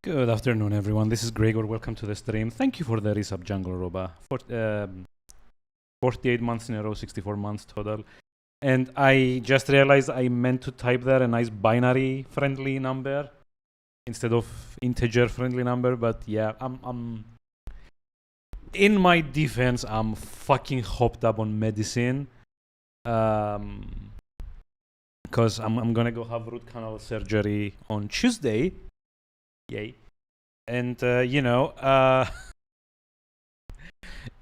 Good afternoon, everyone. This is Gregor. Welcome to the stream. Thank you for the resub, Jungle Roba. 48 months in a row, 64 months total. And I just realized I meant to type there a nice binary friendly number instead of integer friendly number. But yeah, I'm in my defense, I'm fucking hopped up on medicine. Because I'm gonna go have root canal surgery on Tuesday. Yay. And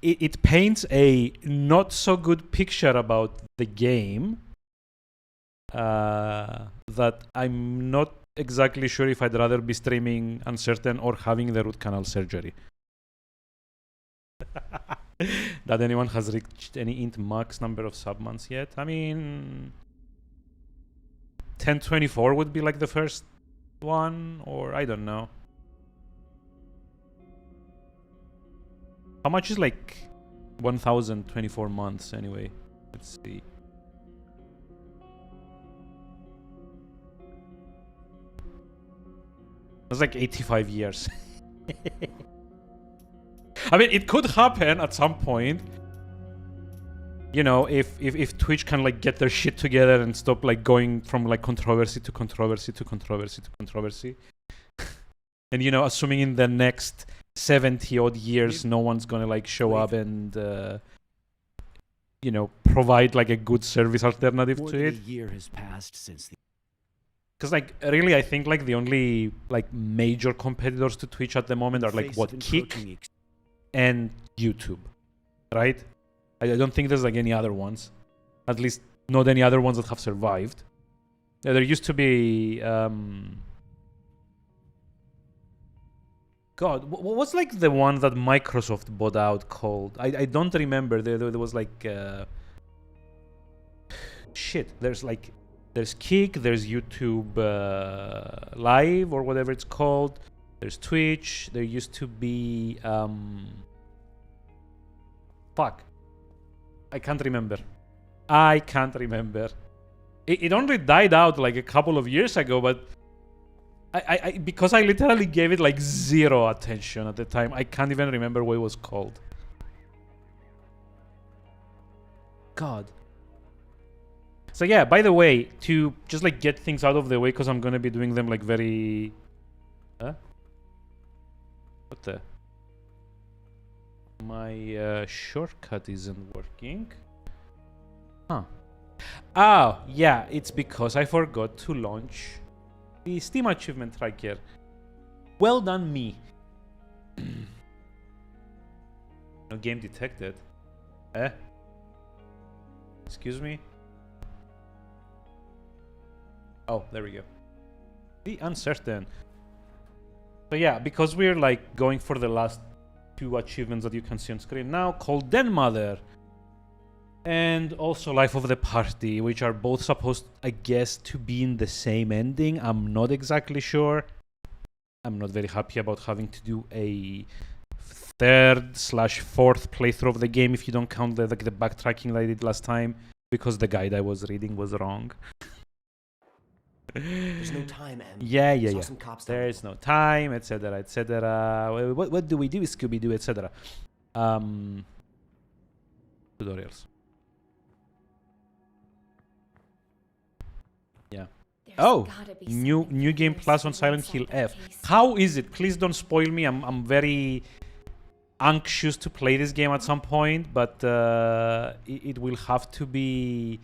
it paints a not so good picture about the game that I'm not exactly sure if I'd rather be streaming Uncertain or having the root canal surgery. That anyone has reached any int max number of sub months yet? I mean, 1024 would be like the first one, or I don't know. How much is like 1024 months anyway? Let's see. That's like 85 years. I mean, it could happen at some point. You know, if Twitch can like get their shit together and stop like going from like controversy to controversy to controversy to controversy. And assuming in the next 70 odd years no one's gonna like show up and provide like a good service alternative to it. A year has passed since the because like really I think like the only like major competitors to Twitch at the moment are like what, Kick and YouTube, right? I don't think there's like any other ones, at least not any other ones that have survived. Yeah, there used to be God, what was like the one that Microsoft bought out called? I don't remember. There was like shit. There's Kick, there's YouTube Live or whatever it's called. There's Twitch. There used to be fuck. I can't remember. It only died out like a couple of years ago, but I because I literally gave it like zero attention at the time. I can't even remember what it was called. God. So yeah, by the way, to just like get things out of the way, because I'm gonna be doing them like very... Huh? What the... My shortcut isn't working. Huh. Oh, yeah, it's because I forgot to launch the Steam achievement tracker. Well done, me. No game detected. Excuse me? Oh, there we go. The Uncertain. So yeah, because we're like going for the last two achievements that you can see on screen now, called Den Mother and also Life of the Party, which are both supposed, I guess, to be in the same ending. I'm not exactly sure. I'm not very happy about having to do a third/fourth playthrough of the game if you don't count the backtracking that I did last time, because the guide I was reading was wrong. There's no time, Em. Yeah. There is no time, etc., etc. What do we do, Scooby-Doo, etc. Tutorials. Yeah. Oh, new game plus on Silent Hill F. How is it? Please don't spoil me. I'm very anxious to play this game at some point, but it will have to be,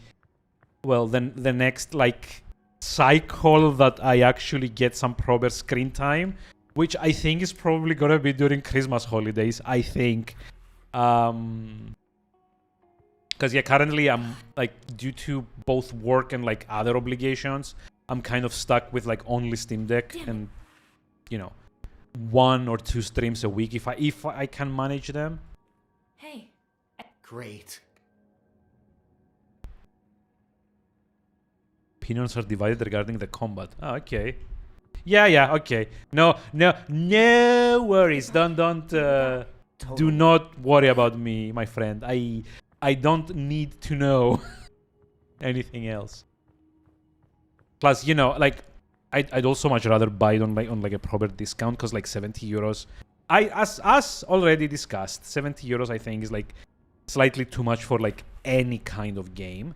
well, then the next like cycle that I actually get some proper screen time, which I think is probably gonna be during Christmas holidays. I think. Because yeah, currently I'm like, due to both work and like other obligations, I'm kind of stuck with like only Steam Deck and 1 or 2 streams a week if I can manage them. Hey. Great. Opinions are divided regarding the combat. Oh, okay. Yeah, okay. No worries. Don't do not worry about me, my friend. I don't need to know anything else. Plus, like I'd also much rather buy it on like a proper discount, because like 70 euros. As already discussed, 70 euros I think is like slightly too much for like any kind of game.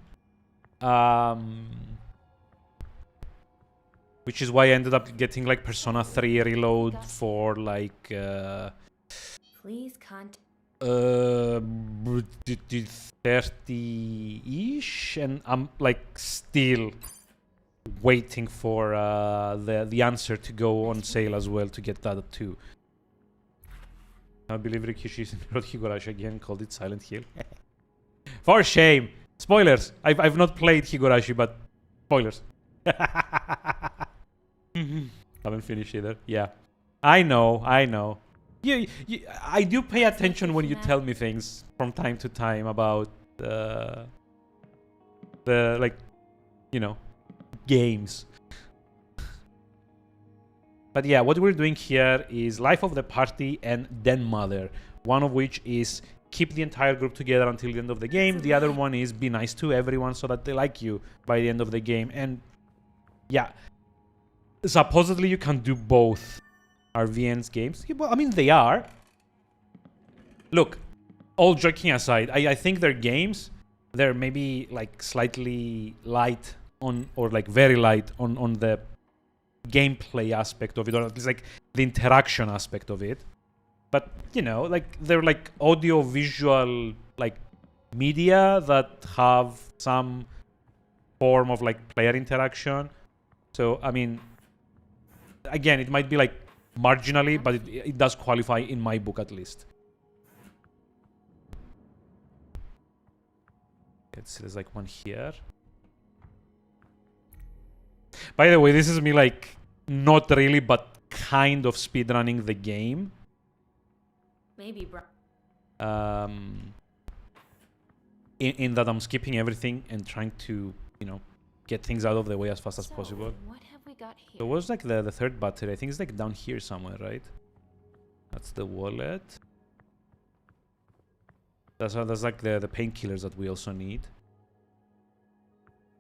Which is why I ended up getting like Persona 3 Reload for like Please can't. 30-ish, and I'm like still waiting for the answer to go on sale as well to get that too. I believe Rikishi wrote Higurashi again, called it Silent Hill. For shame! Spoilers! I've not played Higurashi, but spoilers. Haven't finished either. Yeah. I know. I do pay attention when you tell me things from time to time about the like, you know, games. But yeah, what we're doing here is life of the party and den mother. One of which is keep the entire group together until the end of the game. The other one is be nice to everyone so that they like you by the end of the game. And yeah, supposedly you can do both RVN's games. Yeah, well, I mean, they are. Look, all joking aside, I think their games, they're maybe like slightly light on, or like very light on the gameplay aspect of it, or at least like the interaction aspect of it. But, you know, like they're like audio visual like media that have some form of like player interaction. So, I mean, again, it might be like marginally, but it does qualify in my book at least. There's like one here. By the way, this is me like not really, but kind of speedrunning the game. Maybe, bro. In that I'm skipping everything and trying to, you know, get things out of the way as fast as possible. What have we got here? So what's like the third battery? I think it's like down here somewhere, right? That's the wallet. That's like the painkillers that we also need.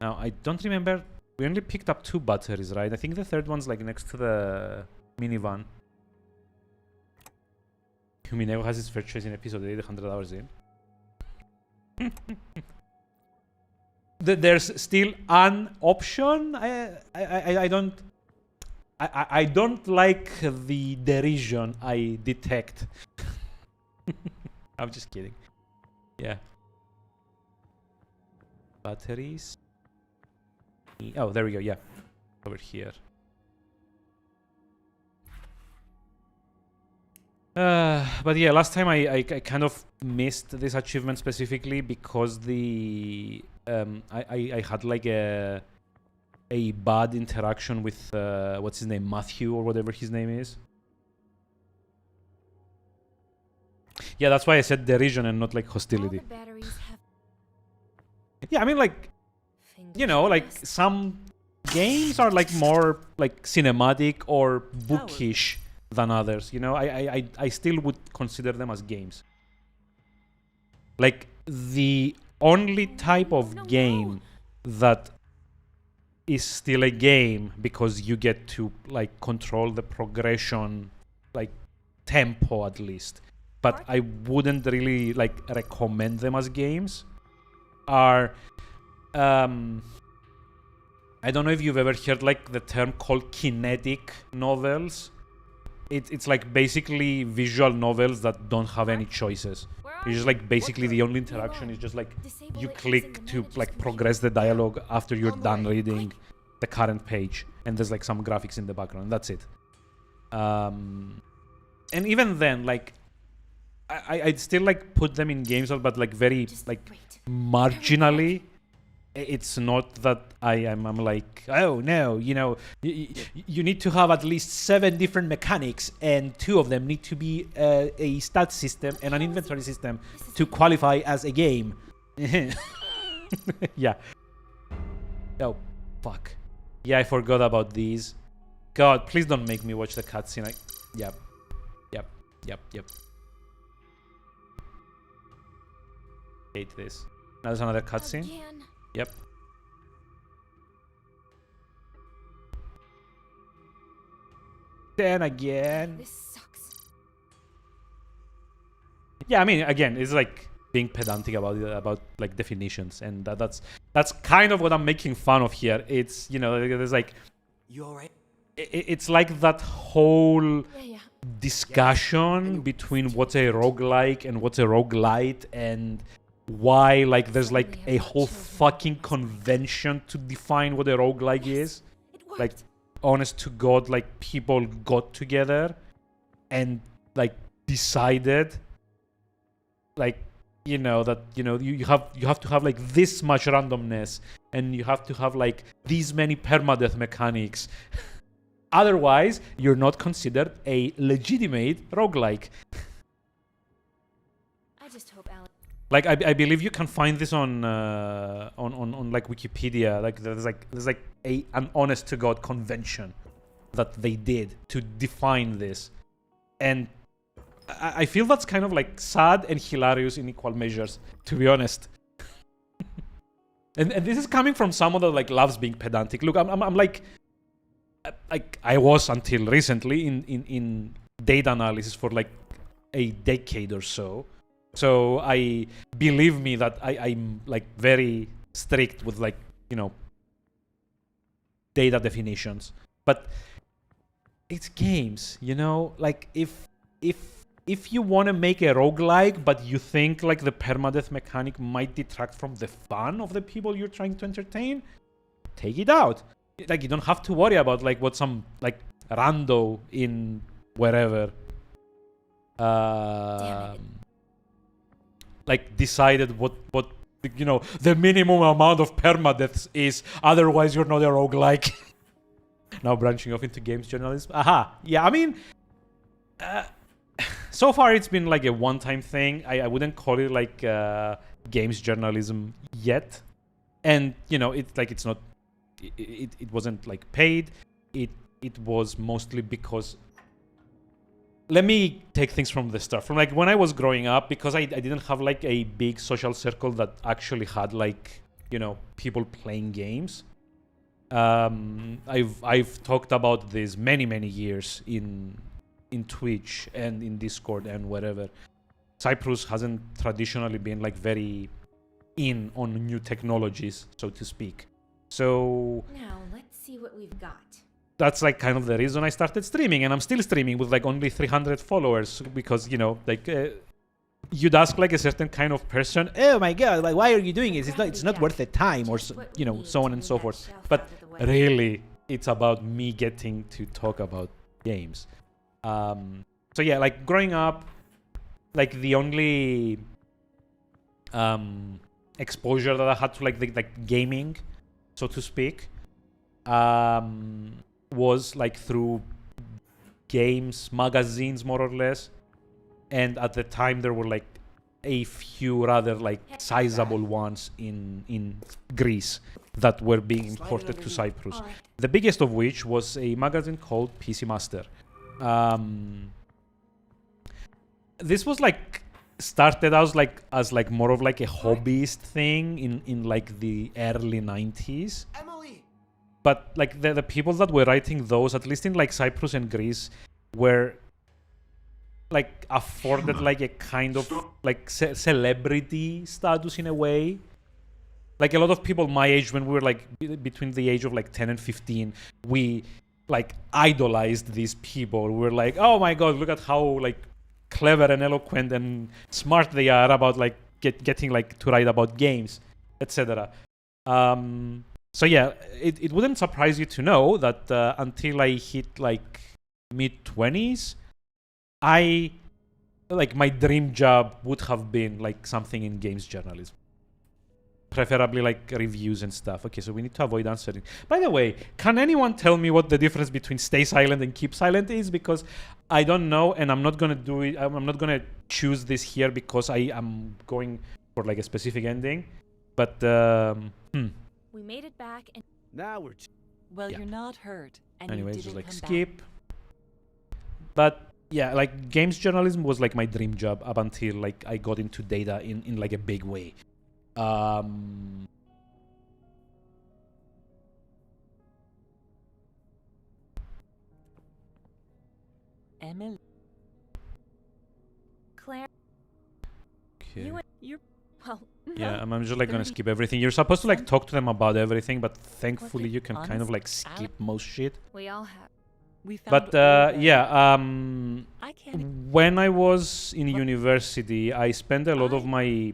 Now I don't remember. We only picked up 2 batteries, right? I think the third one's like next to the minivan. Mineo has his first choice in episode 8, 100 hours in. There's still an option. I don't like the derision I detect. I'm just kidding. Yeah. Batteries. Oh, there we go. Yeah, over here. But yeah, last time I kind of missed this achievement specifically because the I had like a bad interaction with what's his name, Matthew or whatever his name is. Yeah, that's why I said derision and not like hostility. Yeah, I mean like, you know, like some games are like more like cinematic or bookish than others, you know. I still would consider them as games. Like the only type of game that is still a game because you get to like control the progression, like tempo at least, but I wouldn't really like recommend them as games, are I don't know if you've ever heard like the term called kinetic novels. It's like basically visual novels that don't have any choices. It's just like basically the only interaction is just like you click to like progress the dialogue after you're done reading the current page, and there's like some graphics in the background. That's it. And even then, like I'd still like put them in games, but like very like marginally. It's not that I'm like, oh no, you know, you need to have at least 7 different mechanics, and 2 of them need to be a stat system and an inventory system to qualify as a game. Yeah. Oh, fuck. Yeah, I forgot about these. God, please don't make me watch the cutscene. Yep. Hate this. Now there's another cutscene. Yep. then again, This sucks. yeah, I mean, again, it's like being pedantic about like definitions, and that's kind of what I'm making fun of here. It's, you know, there's like, You alright? it's like that whole Yeah. discussion between what's a roguelike and what's a roguelite, and why like there's like a whole fucking convention to define what a roguelike is. It worked. Like, honest to God, like people got together and like decided, like, you know, that, you know, you have to have like this much randomness, and you have to have like these many permadeath mechanics. Otherwise, you're not considered a legitimate roguelike. I just hope Alan. Like, I believe you can find this on like Wikipedia. Like there's like an honest to God convention that they did to define this, and I feel that's kind of like sad and hilarious in equal measures, to be honest. and this is coming from someone that like loves being pedantic. Look, I'm like I was until recently in data analysis for like a decade or so. So I believe me that I'm like very strict with like, you know, data definitions. But it's games, you know? Like if you want to make a roguelike, but you think like the permadeath mechanic might detract from the fun of the people you're trying to entertain, take it out. Like, you don't have to worry about like what some like rando in wherever like decided what you know the minimum amount of permadeaths is, otherwise you're not a roguelike. Now branching off into games journalism. Aha. Yeah, I mean, so far it's been like a one-time thing. I wouldn't call it like games journalism yet. And, you know, it's like it's not, it wasn't like paid. It was mostly because, let me take things from the start. From like when I was growing up, because I didn't have like a big social circle that actually had like, you know, people playing games. I've talked about this many years in Twitch and in Discord and wherever. Cyprus hasn't traditionally been like very in on new technologies, so to speak. So Now let's see what we've got. that's like kind of the reason I started streaming, and I'm still streaming with like only 300 followers, because, you know, like you'd ask like a certain kind of person, oh my god, like why are you doing it? It's not worth the time, or you know, so on and so forth. But really, it's about me getting to talk about games. So yeah, like growing up, like the only exposure that I had to like gaming, so to speak, was like through games magazines, more or less. And at the time there were like a few rather like sizable ones in Greece that were being imported to Cyprus. Right. The biggest of which was a magazine called PC Master. This was like started out like as like more of like a hobbyist thing in like the early 90s. Emily! But like the people that were writing those, at least in like Cyprus and Greece, were like afforded like a kind of like celebrity status in a way. Like a lot of people my age, when we were like between the age of like 10 and 15, we like idolized these people. We were like, oh my god, look at how like clever and eloquent and smart they are about like getting like to write about games, etc. So yeah, it wouldn't surprise you to know that until I hit like mid-20s, I like my dream job would have been like something in games journalism, preferably like reviews and stuff. Okay, so we need to avoid answering. By the way, can anyone tell me what the difference between stay silent and keep silent is? Because I don't know, and I'm not gonna do it. I'm not gonna choose this here because I am going for like a specific ending. But We made it back, and Now we're... Well, Yeah. you're not hurt, and anyways, you just didn't like come skip. But yeah, like games journalism was like my dream job up until like I got into data in like a big way. Claire, Okay. you're well. Yeah, I'm just like gonna skip everything. You're supposed to like talk to them about everything, but thankfully you can kind of like skip most shit. We all have. But yeah, when I was in university, I spent a lot of my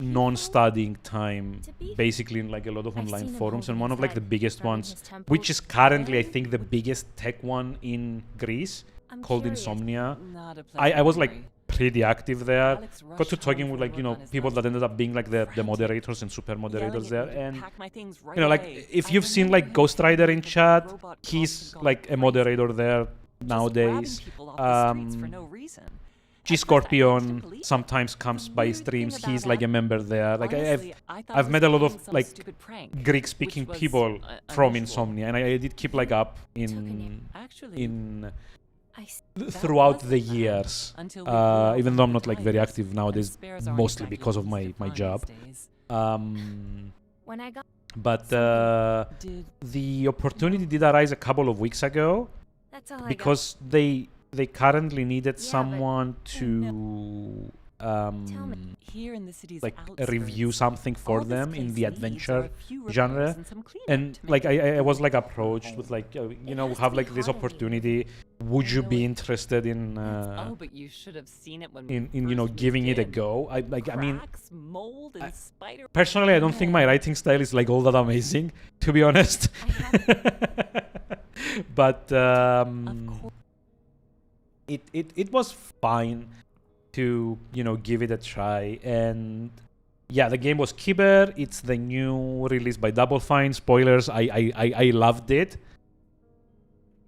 non-studying time basically in like a lot of online forums, and one of like the biggest ones, which is currently I think the biggest tech one in Greece, called Insomnia. I was like pretty active there. Got to talking with like, you know, people that ended up being like the moderators and super moderators there. And you know, like if you've seen like Ghost Rider in chat, he's like a moderator there nowadays. G Scorpion sometimes comes by streams. He's like a member there. Like I've met a lot of like Greek speaking people from Insomnia, and I did keep like up in throughout the years, even though I'm not like very active nowadays, mostly because of my job. But the opportunity did arise a couple of weeks ago because they currently needed someone to like review something for them in the adventure genre, and like I was like approached with like, you know, we have like this opportunity, would you be interested in in you know, giving it a go? I mean, personally I don't think my writing style is like all that amazing, to be honest. But it was fine to, you know, give it a try. And yeah, the game was Kyber. It's the new release by Double Fine. Spoilers, I loved it.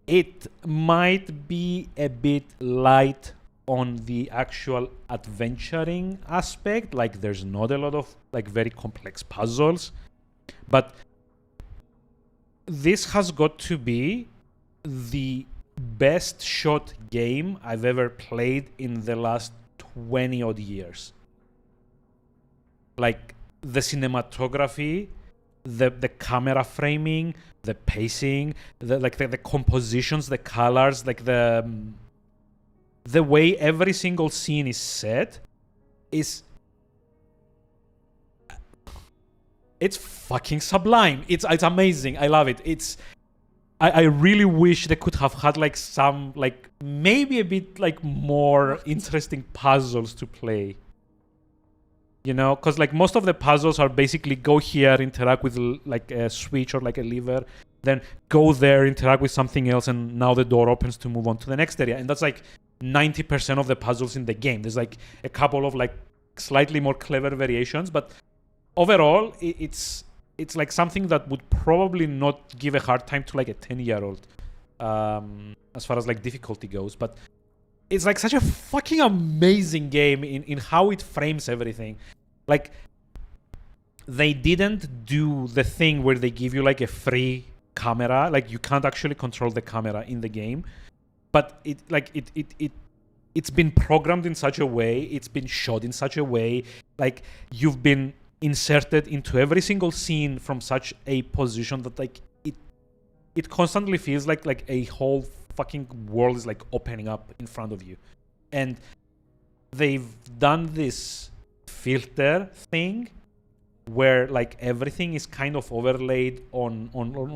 It might be a bit light on the actual adventuring aspect, like there's not a lot of like very complex puzzles, but this has got to be the best shot game I've ever played in the last 20 odd years. Like the cinematography, the camera framing, the pacing, the compositions, the colors, like the way every single scene is set is, it's fucking sublime. It's amazing. I love it. I really wish they could have had like some, like maybe a bit like more interesting puzzles to play. You know, because like most of the puzzles are basically go here, interact with like a switch or like a lever, then go there, interact with something else, and now the door opens to move on to the next area. And that's like 90% of the puzzles in the game. There's like a couple of like slightly more clever variations, but overall it's like something that would probably not give a hard time to like a 10-year-old as far as like difficulty goes. But it's like such a fucking amazing game in how it frames everything. Like they didn't do the thing where they give you like a free camera. Like you can't actually control the camera in the game, but it's been programmed in such a way, it's been shot in such a way, like you've been inserted into every single scene from such a position that like it constantly feels like a whole fucking world is like opening up in front of you. And they've done this filter thing where like everything is kind of overlaid on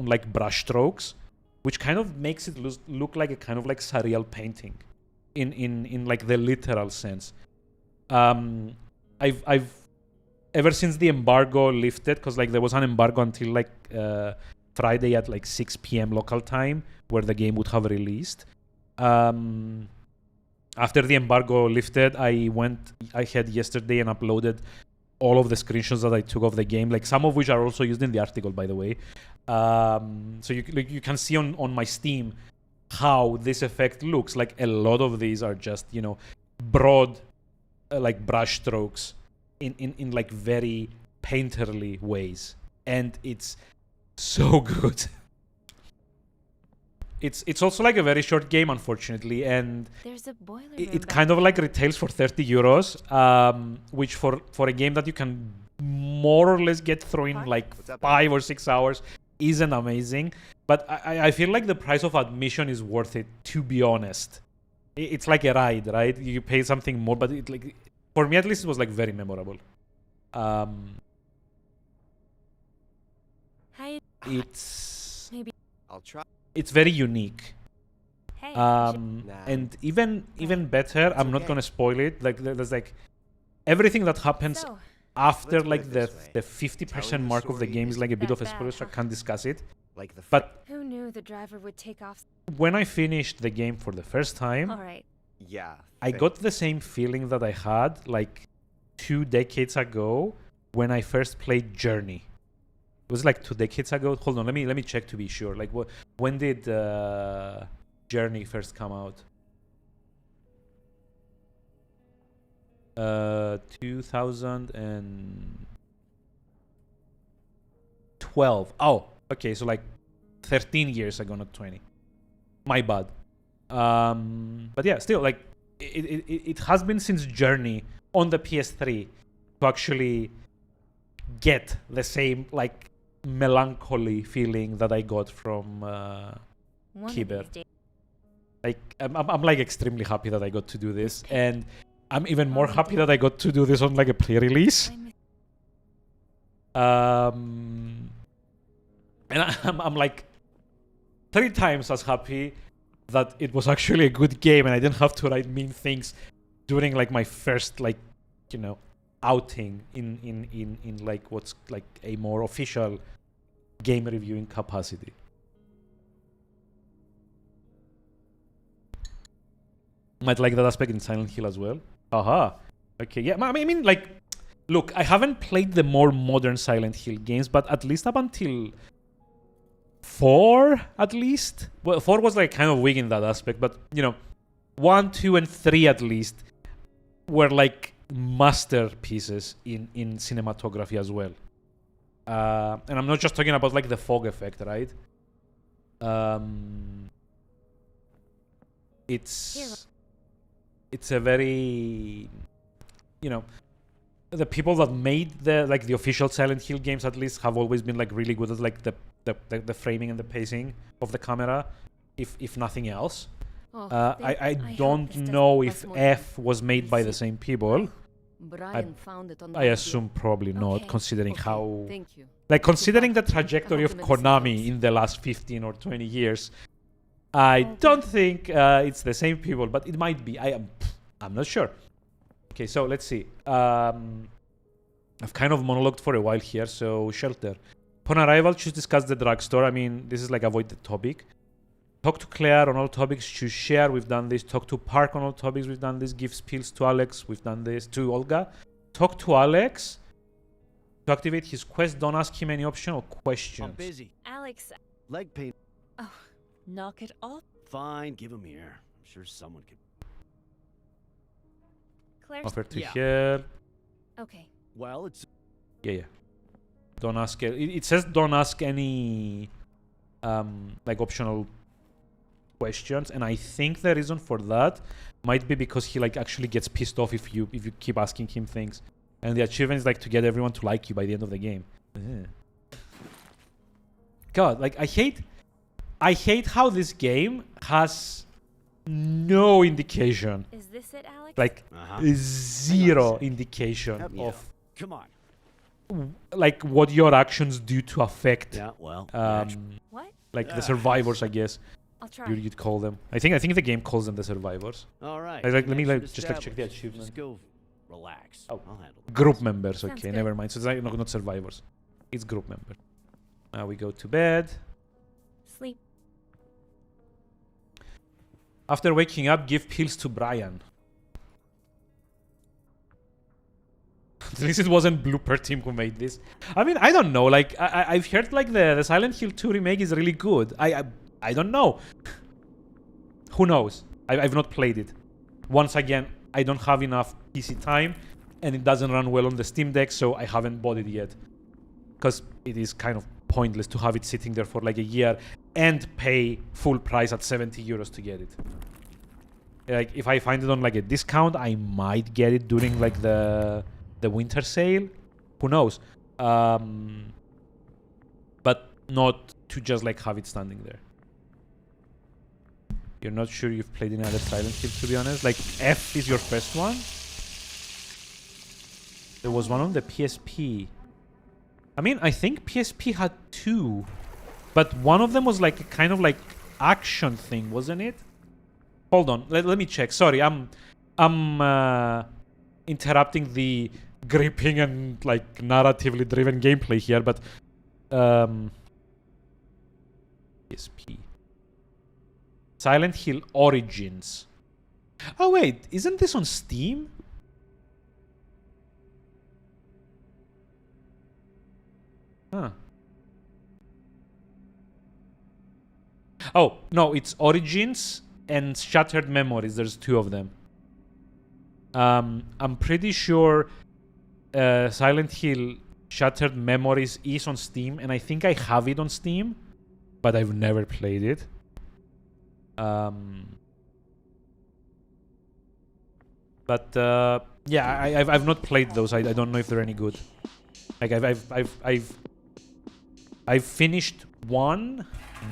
like brush strokes, which kind of makes it look like a kind of like surreal painting in like the literal sense. I've ever since the embargo lifted, because like there was an embargo until like Friday at like 6 p.m. local time where the game would have released. After the embargo lifted, I had yesterday and uploaded all of the screenshots that I took of the game, like some of which are also used in the article, by the way. So you can see on my Steam how this effect looks. Like a lot of these are just, you know, broad like brush strokes in like very painterly ways, and it's so good. It's also like a very short game, unfortunately, and there's a boiler it kind of like retails for 30 euros, which for a game that you can more or less get through in like 5 or 6 hours isn't amazing. But I feel like the price of admission is worth it, to be honest. it's like a ride, right? You pay something more, but it like for me at least it was like very memorable. How It's maybe? I'll try. it's very unique. Hey. Nah. And even better, It's I'm not okay. gonna spoil it. Like there's like everything that happens So, after Let's put like it the this way. the 50% Telling the mark of the story game is isn't like a bit that of a bad, spoiler, so I huh? can't discuss it. Like the But who knew the driver would take off? when I finished the game for the first time, All right. yeah. I got the same feeling that I had like 2 decades ago when I first played Journey. It was like 2 decades ago. Hold on, let me check to be sure. Like when did Journey first come out? 2012. Oh, okay, so like 13 years ago, not 20. My bad. But yeah, still like it has been since Journey on the PS3 to actually get the same like melancholy feeling that I got from One Kiber. of these days. Like I'm like extremely happy that I got to do this, and I'm even more Oh, happy dear. that I got to do this on like a pre-release. I'm- And I'm like 3 times as happy that it was actually a good game and I didn't have to write mean things during like my first like outing in like what's like a more official game reviewing capacity. Might like that aspect in Silent Hill as well. Aha. Okay, yeah. I mean, like, look, I haven't played the more modern Silent Hill games, but at least up until 4, at least. Well, 4 was like kind of weak in that aspect, but 1, 2, and 3 at least were like masterpieces in cinematography as well. And I'm not just talking about like the fog effect, right? It's a very, the people that made the official Silent Hill games at least have always been like really good at like the framing and the pacing of the camera, if nothing else. Oh, I hope don't this doesn't know cause if more F was made by the same people. Brian found it on the I radio. assume probably not, Okay. considering Okay, how Thank you. like considering the back. trajectory of Compliment the Konami systems. in the last 15 or 20 years. I Okay. don't think it's the same people, but it might be. I'm not sure. Okay, so let's see. I've kind of monologued for a while here, so Shelter. Upon arrival, choose discuss the drugstore. I mean, this is like avoid the topic. Talk to Claire on all topics. Choose share. We've done this. Talk to Park on all topics. We've done this. Give pills to Alex. We've done this. To Olga. Talk to Alex. To activate his quest, don't ask him any optional questions. I'm busy. Alex. Leg pain. Oh, Knock it off. Fine, give him here. I'm sure someone can. Claire. Offer to Yeah. hear. Okay. Well, it's Yeah. Don't ask. It says don't ask any like optional questions, and I think the reason for that might be because he like actually gets pissed off if you keep asking him things, and the achievement is like to get everyone to like you by the end of the game. Ugh. God, like I hate how this game has no indication, Is this it, Alex? like zero indication Help me of come on. like what your actions do to affect Yeah, well. What? like the survivors, I guess I'll try. you'd call them. I think the game calls them the survivors. All right. Like, let me connection like just like check the established. achievement. Just go relax. Oh. I'll handle it. Group members, Sounds okay, good. never mind. So it's like not survivors. It's group member. Now we go to bed. Sleep. After waking up, give pills to Brian. At least it wasn't Blooper Team who made this. I mean, I don't know. Like I've heard like the Silent Hill 2 remake is really good. I don't know. Who knows? I've not played it. Once again, I don't have enough PC time, and it doesn't run well on the Steam Deck, so I haven't bought it yet. Because it is kind of pointless to have it sitting there for like a year and pay full price at 70 euros to get it. Like if I find it on like a discount, I might get it during like the winter sale. Who knows? But not to just like have it standing there. You're not sure you've played any other Silent Hill, to be honest? Like, F is your first one? There was one on the PSP. I mean, I think PSP had two. But one of them was like a kind of like action thing, wasn't it? Hold on, let me check. Sorry, I'm interrupting the gripping and like narratively driven gameplay here, but PSP. Silent Hill Origins. Oh wait, isn't this on Steam? Huh. Oh, no, it's Origins and Shattered Memories. There's two of them. I'm pretty sure Silent Hill Shattered Memories is on Steam, and I think I have it on Steam, but I've never played it. But yeah, I've not played those. I don't know if they're any good. Like I've finished one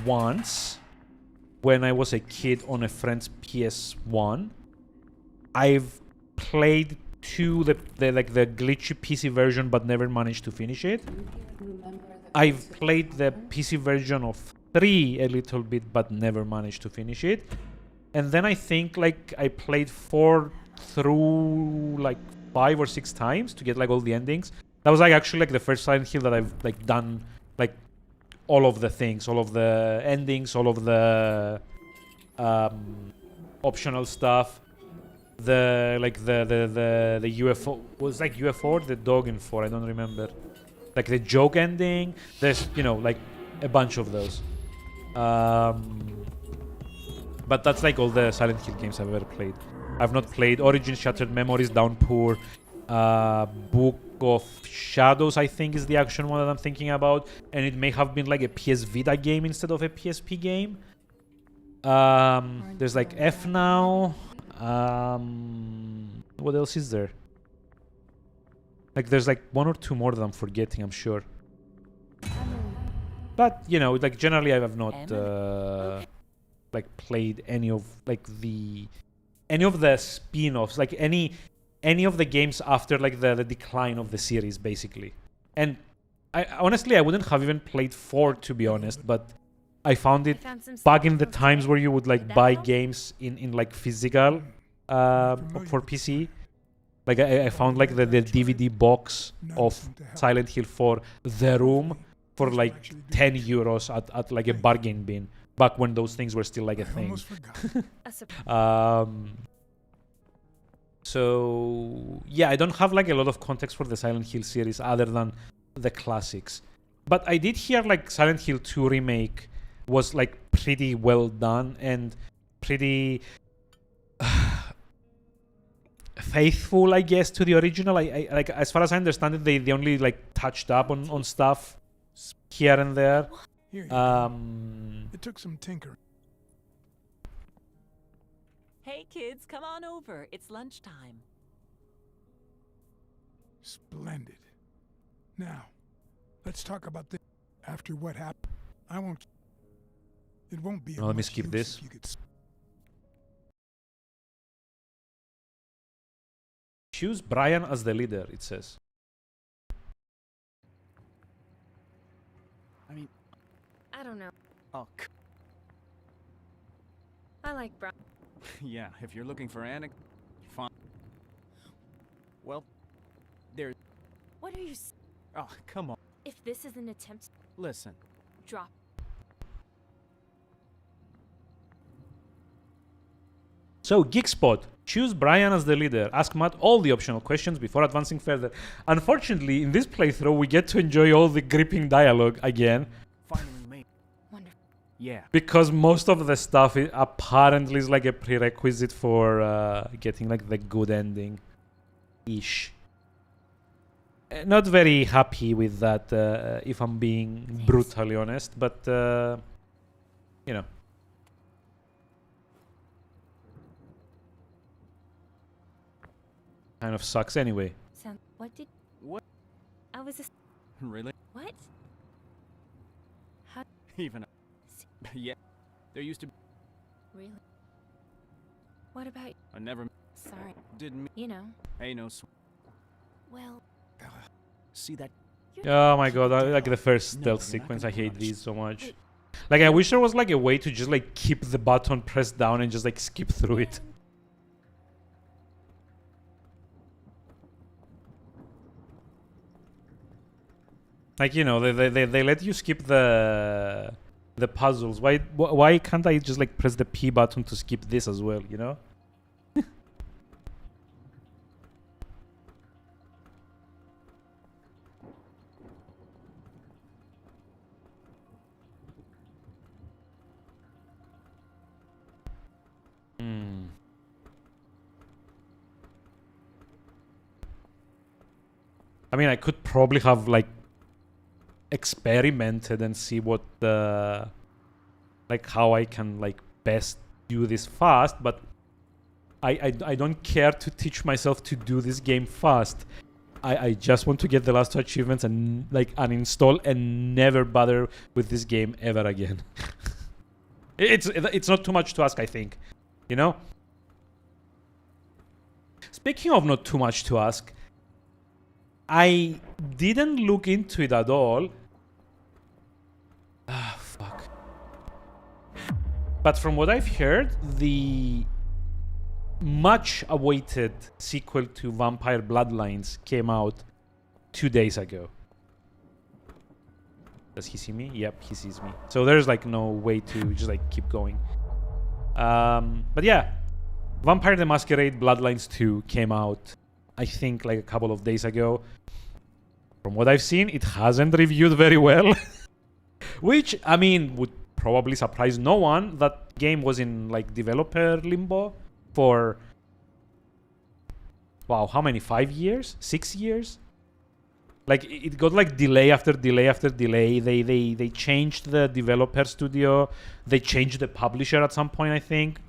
once when I was a kid on a friend's PS1. I've played two, the glitchy PC version, but never managed to finish it. I've played the PC version of 3 a little bit, but never managed to finish it. And then I think like I played 4 through like 5 or 6 times to get like all the endings. That was like actually like the first Silent Hill that I've like done like all of the things, all of the endings, all of the optional stuff. The UFO was like UFO or the dog in 4, I don't remember. Like the joke ending. There's, you know, like a bunch of those. But that's like all the Silent Hill games I've ever played. I've not played Origins, Shattered Memories, Downpour, Book of Shadows, I think is the action one that I'm thinking about, and it may have been like a PS Vita game instead of a PSP game. There's like F now. What else is there? Like there's like 1 or 2 more that I'm forgetting, I'm sure. But you know, like generally I have not like played any of the spin-offs, like any of the games after like the decline of the series, basically. And I honestly I wouldn't have even played 4, to be honest, but I found it back in the times where you would like buy games in like physical for PC. Like I found like the DVD box of Silent Hill 4 The Room for like 10 euros at like a bargain bin, back when those things were still like a thing. So yeah, I don't have like a lot of context for the Silent Hill series other than the classics. But I did hear like Silent Hill 2 remake was like pretty well done and pretty faithful, I guess, to the original. I like, as far as I understand it, they only like touched up on stuff here and there. Here you go. It took some tinkering. Hey kids, come on over. It's lunchtime. Splendid. Now, let's talk about this. After what happened, it won't be. Let me skip this. Choose Brian as the leader, it says. I mean, I don't know. oh, I like Brown. yeah, if you're looking for fine. Well, there. What are you? Oh, come on. If this is an attempt, Listen. drop. So, Geekspot. Choose Brian as the leader. Ask Matt all the optional questions before advancing further. Unfortunately, in this playthrough, we get to enjoy all the gripping dialogue again. Finally made. Wonderful. Yeah. Because most of the stuff apparently is like a prerequisite for getting like the good ending. Ish. Not very happy with that, if I'm being brutally honest, but you know. Kind of sucks anyway. Sound. What did? What? I was. Really? What? How? Even. Yeah. There used to. Really? What about... I never Sorry. didn't mean. You know. Hey, no. Well, See that? Oh my god, I like the first No, stealth you're not sequence. gonna I hate run these so much. Wait. Like, I wish there was like a way to just like keep the button pressed down and just like skip through it. Like, you know, they let you skip the puzzles. Why can't I just like press the P button to skip this as well, you know? I mean, I could probably have like experimented and see what the like how I can like best do this fast, but I don't care to teach myself to do this game fast. I just want to get the last two achievements and like uninstall and never bother with this game ever again. It's not too much to ask, I think, you know. Speaking of not too much to ask, I didn't look into it at all. Ah, fuck. But from what I've heard, the much awaited sequel to Vampire Bloodlines came out 2 days ago. Does he see me? Yep, he sees me. So there's like no way to just like keep going. But yeah, Vampire the Masquerade Bloodlines 2 came out, I think, like a couple of days ago. From what I've seen, it hasn't reviewed very well. Which, I mean, would probably surprise no one. That game was in like developer limbo for, wow, how many? 5 years? 6 years? Like, it got like delay after delay after delay. They changed the developer studio. They changed the publisher at some point, I think.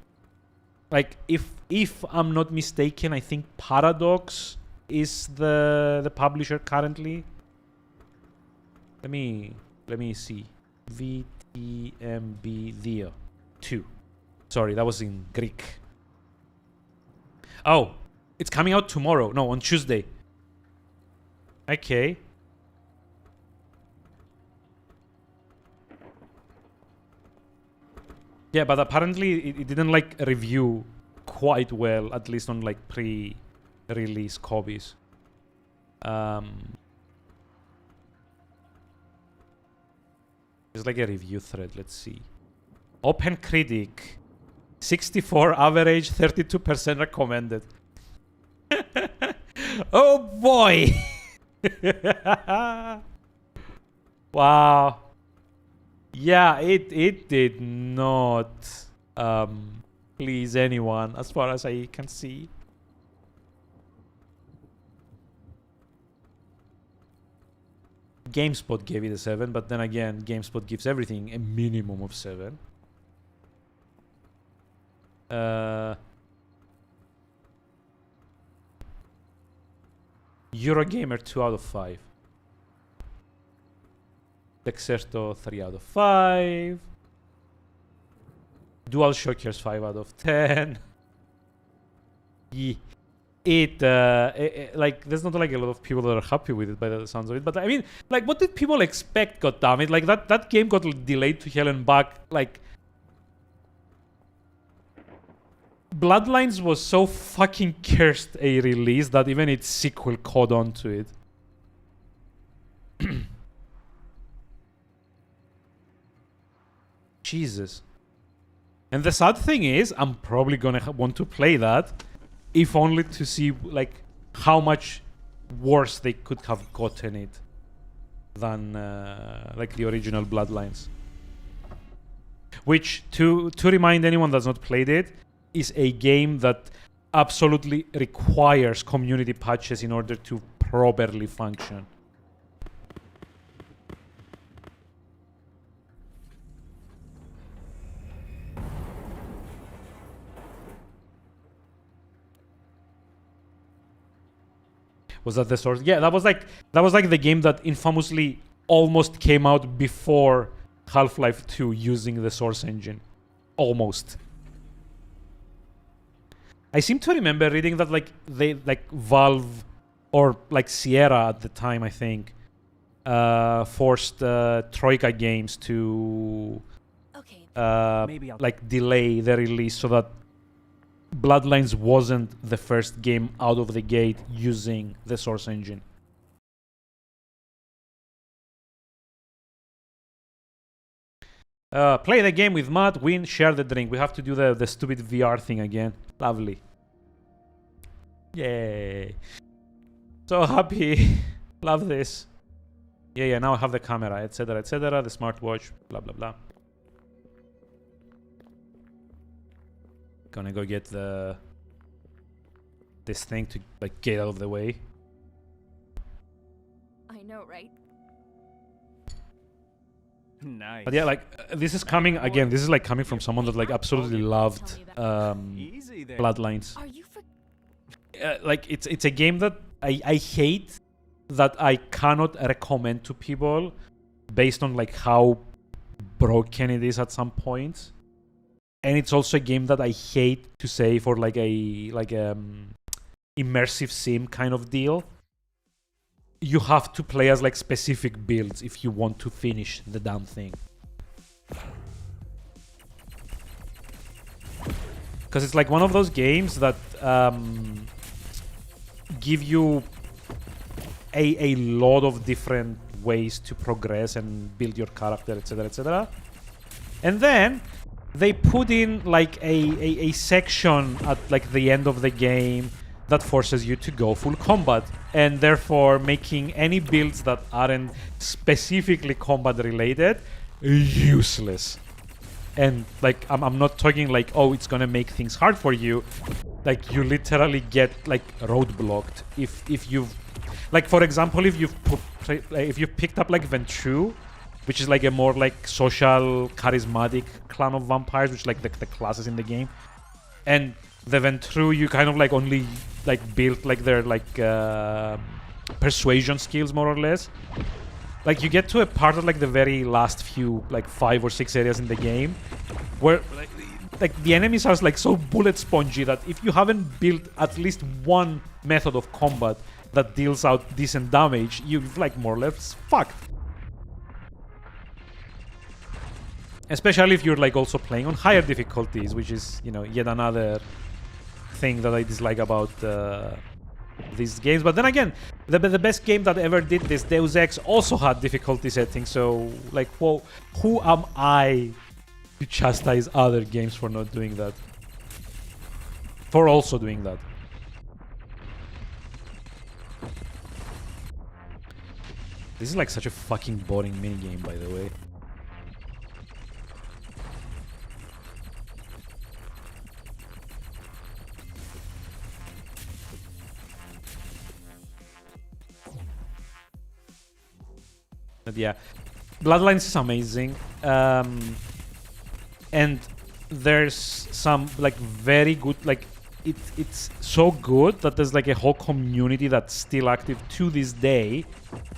Like, if I'm not mistaken, I think Paradox is the publisher currently. Let me see. VTMB 2. Sorry, that was in Greek. Oh, it's coming out tomorrow. No, on Tuesday. Okay. Yeah, but apparently it didn't like review quite well, at least on like pre-release copies. There's like a review thread. Let's see. Open Critic, 64 average, 32% recommended. Oh boy. Wow. Yeah, it did not please anyone as far as I can see. GameSpot gave it a 7, but then again, GameSpot gives everything a minimum of 7. Eurogamer 2 out of 5. Dexerto 3 out of 5. DualShockers 5 out of 10. Yeah. It like there's not like a lot of people that are happy with it by the sounds of it, but I mean, like, what did people expect? God damn it! Like that game got delayed to hell and back. Like, Bloodlines was so fucking cursed a release that even its sequel caught on to it. Jesus. And the sad thing is, I'm probably gonna want to play that, if only to see like how much worse they could have gotten it than like the original Bloodlines. Which, to remind anyone that's not played it, is a game that absolutely requires community patches in order to properly function. Was that the source? Yeah, that was like the game that infamously almost came out before Half-Life 2 using the source engine. Almost. I seem to remember reading that like Valve or like Sierra at the time, I think, forced Troika Games to Okay. Maybe I'll like delay the release so that Bloodlines wasn't the first game out of the gate using the Source engine. Play the game with Matt, win, share the drink. We have to do the stupid VR thing again. Lovely. Yay. So happy. Love this. Yeah, now I have the camera, etc., etc., the smartwatch, blah, blah, blah. Gonna go get this thing to like get out of the way. I know, right? Nice. But yeah, like this is coming again. This is like coming from someone that like absolutely loved Easy there. Bloodlines. Are you for? Like it's a game that I hate that I cannot recommend to people based on like how broken it is at some points. And it's also a game that I hate to say for like a immersive sim kind of deal. You have to play as like specific builds if you want to finish the damn thing. Because it's like one of those games that give you a lot of different ways to progress and build your character, etc., etc. And then they put in like a section at like the end of the game that forces you to go full combat, and therefore making any builds that aren't specifically combat related useless. And like I'm not talking like, oh, it's gonna make things hard for you. Like you literally get like roadblocked if you've like, for example, if you've picked up like Ventru, which is like a more like social charismatic clan of vampires, which like the classes in the game, and the Ventru, you kind of like only like build like their like persuasion skills more or less. Like you get to a part of like the very last few like 5 or 6 areas in the game where like the enemies are like so bullet spongy that if you haven't built at least one method of combat that deals out decent damage, you've like more or less fucked. Especially if you're like also playing on higher difficulties, which is, you know, yet another thing that I dislike about these games. But then again, the best game that ever did this, Deus Ex, also had difficulty settings. So like, well, who am I to chastise other games for not doing that? For also doing that. This is like such a fucking boring minigame, by the way. But yeah, Bloodlines is amazing, and there's some like very good, like it's so good that there's like a whole community that's still active to this day,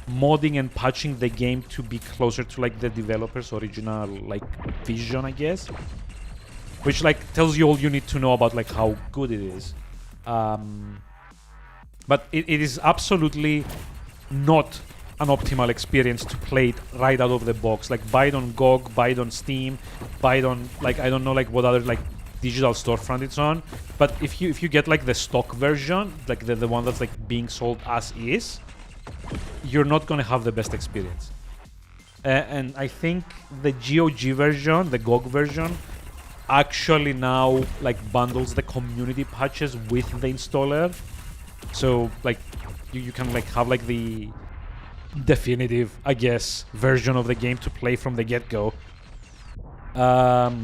modding and patching the game to be closer to like the developer's original like vision, I guess, which like tells you all you need to know about like how good it is. But it is absolutely not an optimal experience to play it right out of the box. Like buy it on GOG, buy it on Steam, buy it on like I don't know like what other like digital storefront it's on. But if you get like the stock version, like the one that's like being sold as is, you're not gonna have the best experience. And I think the GOG version, the GOG version, actually now like bundles the community patches with the installer. So like you can like have like the definitive, I guess, version of the game to play from the get-go. But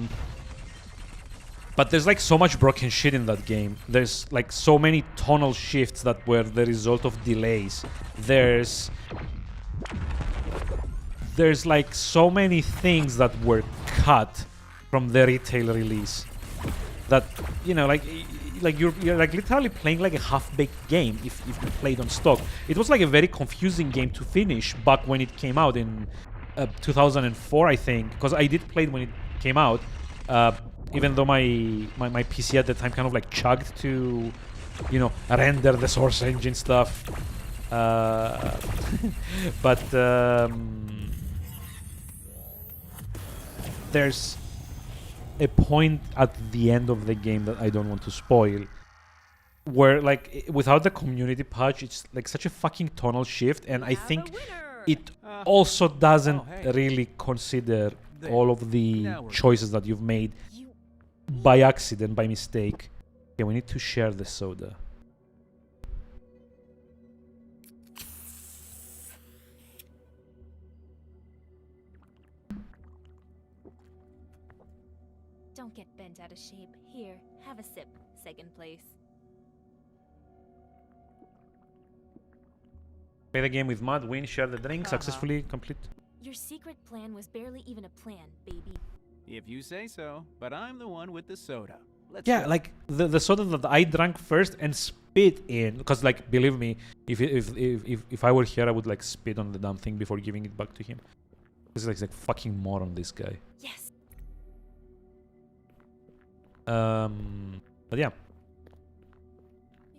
there's like so much broken shit in that game. There's like so many tonal shifts that were the result of delays. There's like so many things that were cut from the retail release that, you know, like you're like literally playing like a half-baked game if you played on stock. It was like a very confusing game to finish back when it came out in 2004, I think, because I did play it when it came out. even though my PC at the time kind of like chugged to, you know, render the source engine stuff. But there's a point at the end of the game that I don't want to spoil, where like without the community patch, it's like such a fucking tonal shift, and I think it also doesn't really consider all of the choices that you've made by accident, by mistake. Okay, we need to share the soda. Don't get bent out of shape. Here, have a sip. Second place. Play the game with Mud, win, share the drink, successfully complete. Your secret plan was barely even a plan, baby. If you say so, but I'm the one with the soda. Let's Yeah, go. like the soda that I drank first and spit in, because like believe me, if I were here, I would like spit on the damn thing before giving it back to him. This is like fucking moron, this guy. Yes. But yeah.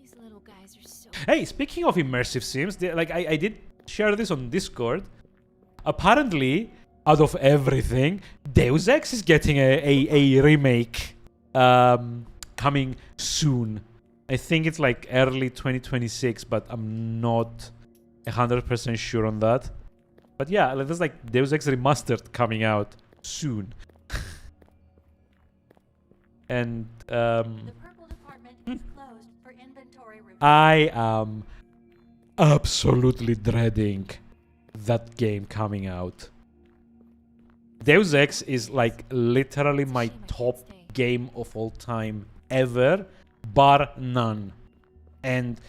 These little guys are so. Hey, speaking of immersive sims, like I did share this on Discord. Apparently, out of everything, Deus Ex is getting a remake coming soon. I think it's like early 2026, but I'm not 100% sure on that. But yeah, there's like Deus Ex Remastered coming out soon. And The purple department is closed for inventory review. I am absolutely dreading that game coming out. Deus Ex is like literally my top game of all time ever, bar none. And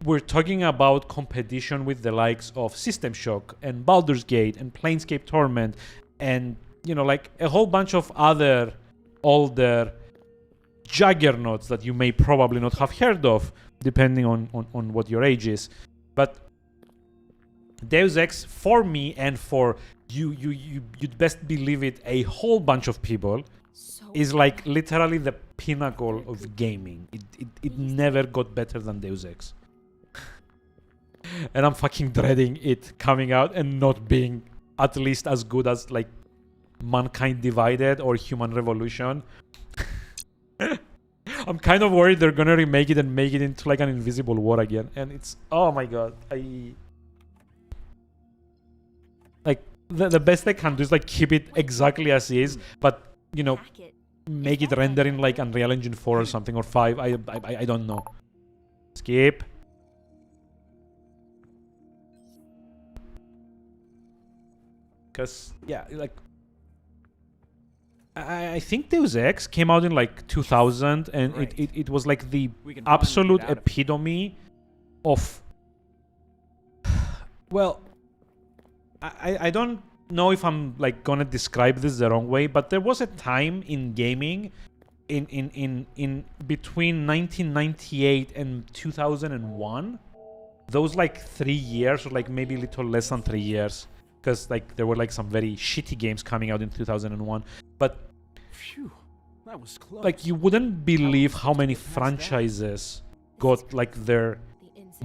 we're talking about competition with the likes of System Shock and Baldur's Gate and Planescape Torment and, you know, like a whole bunch of other older juggernauts that you may probably not have heard of, depending on what your age is. But Deus Ex, for me and for you'd best believe it, a whole bunch of people, is like literally the pinnacle of gaming. It never got better than Deus Ex. And I'm fucking dreading it coming out and not being at least as good as like Mankind Divided or Human Revolution. I'm kind of worried they're gonna remake it and make it into like an Invisible War again. And it's, oh my god, like the best I can do is like keep it exactly as is, but you know, make it render in like Unreal Engine 4 or something, or 5. I don't know. Skip. Because yeah, like I think Deus Ex came out in like 2000, and Right. it was like the We can finally absolute get out of it. epitome of, well, I don't know if I'm like gonna describe this the wrong way, but there was a time in gaming in between 1998 and 2001, those like 3 years, or like maybe a little less than 3 years, because like there were like some very shitty games coming out in 2001, but Phew, that was close. like you wouldn't believe how many franchises got like their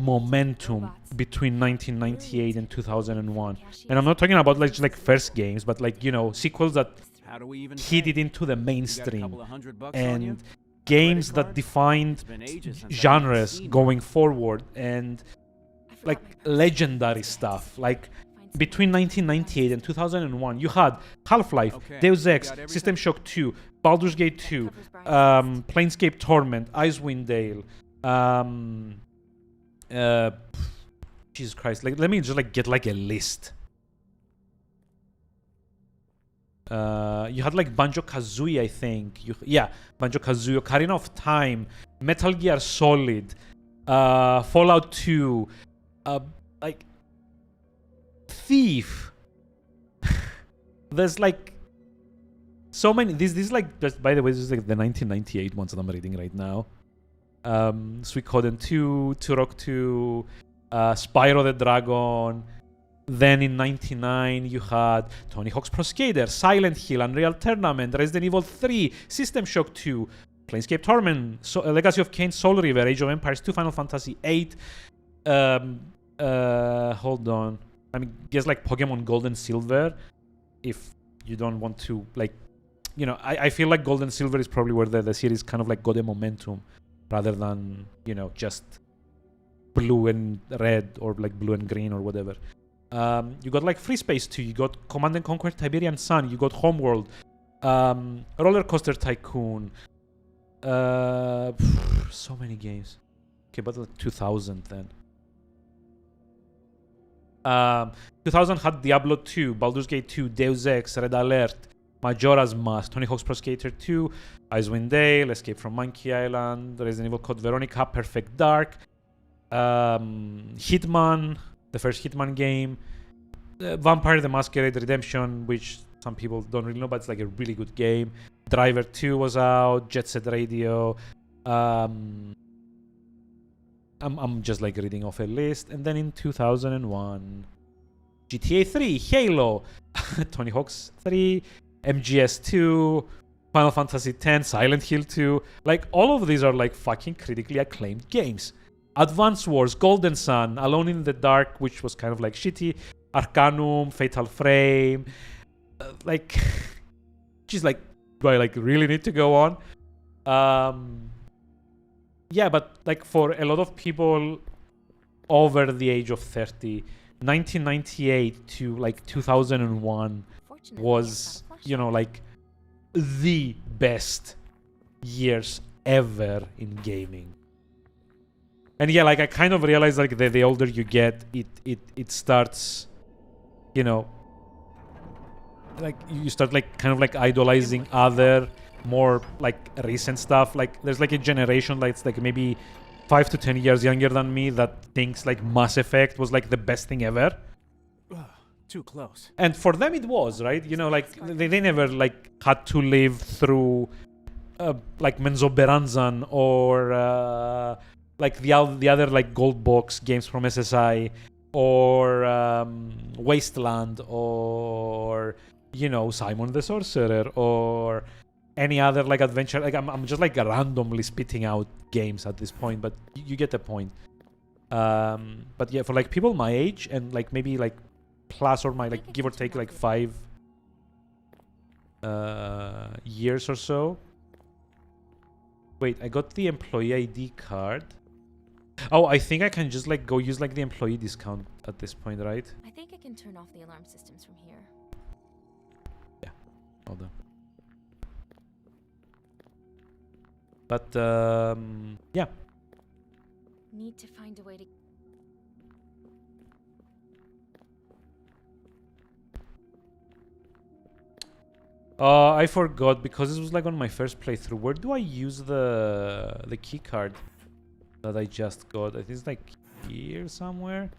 momentum between 1998 and 2001. And I'm not talking about like just like first games, but like, you know, sequels that How do we even hit pay? it into the You got a mainstream, couple of $100 on you? and games Credit that card? defined It's been ages since I've genres seen going forward, and like legendary stuff. Like between 1998 and 2001, you had Half-Life, Okay, Deus you Ex, got everything? System Shock 2, Baldur's Gate 2, Planescape Torment, Icewind Dale, Jesus Christ, like let me just like get like a list. You had like Banjo-Kazooie, I think. Banjo-Kazooie, Ocarina of Time, Metal Gear Solid, Fallout 2, like Thief. There's like so many. This like, just, by the way, this is like the 1998 ones that I'm reading right now. Suikoden 2, Turok 2, Spyro the Dragon, Then in 99, you had Tony Hawk's Pro Skater, Silent Hill, Unreal Tournament, Resident Evil 3, System Shock 2, Planescape Torment, Legacy of Kain, Soul River, Age of Empires 2, Final Fantasy 8. Hold on. I mean, guess like Pokemon Gold and Silver. If you don't want to, like, you know, I feel like Gold and Silver is probably where the series kind of like got a momentum rather than, you know, just blue and red or like blue and green or whatever. You got like Free Space 2, you got Command and Conquer Tiberian Sun, you got Homeworld, Roller Coaster Tycoon, so many games. Okay, but like 2000 then. 2000 had Diablo 2, Baldur's Gate 2, Deus Ex, Red Alert, Majora's Mask, Tony Hawk's Pro Skater 2, Icewind Dale, Escape from Monkey Island, Resident Evil Code Veronica, Perfect Dark, Hitman, the first Hitman game, Vampire the Masquerade Redemption, which some people don't really know, but it's like a really good game. Driver 2 was out, Jet Set Radio. I'm just like reading off a list. And then in 2001, GTA 3, Halo, Tony Hawk's 3, MGS 2, Final Fantasy 10, Silent Hill 2. Like, all of these are like fucking critically acclaimed games. Advance Wars, Golden Sun, Alone in the Dark, which was kind of like shitty, Arcanum, Fatal Frame. Like, geez, like, do I like really need to go on? Yeah, but like for a lot of people over the age of 30, 1998 to like 2001 was, you know, like the best years ever in gaming. And yeah, like I kind of realized like the older you get, it starts, you know, like you start like kind of like idolizing other more like recent stuff. Like there's like a generation like it's like maybe 5 to 10 years younger than me that thinks like Mass Effect was like the best thing ever. Too close. And for them it was, right? You know, like they never like had to live through like Menzo Beranzan or like the other like gold box games from SSI or Wasteland or, you know, Simon the Sorcerer or any other like adventure. Like I'm just like randomly spitting out games at this point, but you get the point. But yeah, for like people my age and like maybe like plus or minus, like give or take like 5 years or so. Wait, I got the employee ID card. Oh, I think I can just like go use like the employee discount at this point, right? I think I can turn off the alarm systems from here. Yeah, hold on. But yeah. Need to find a way to... I forgot because this was like on my first playthrough. Where do I use the key card that I just got? I think it's like here somewhere.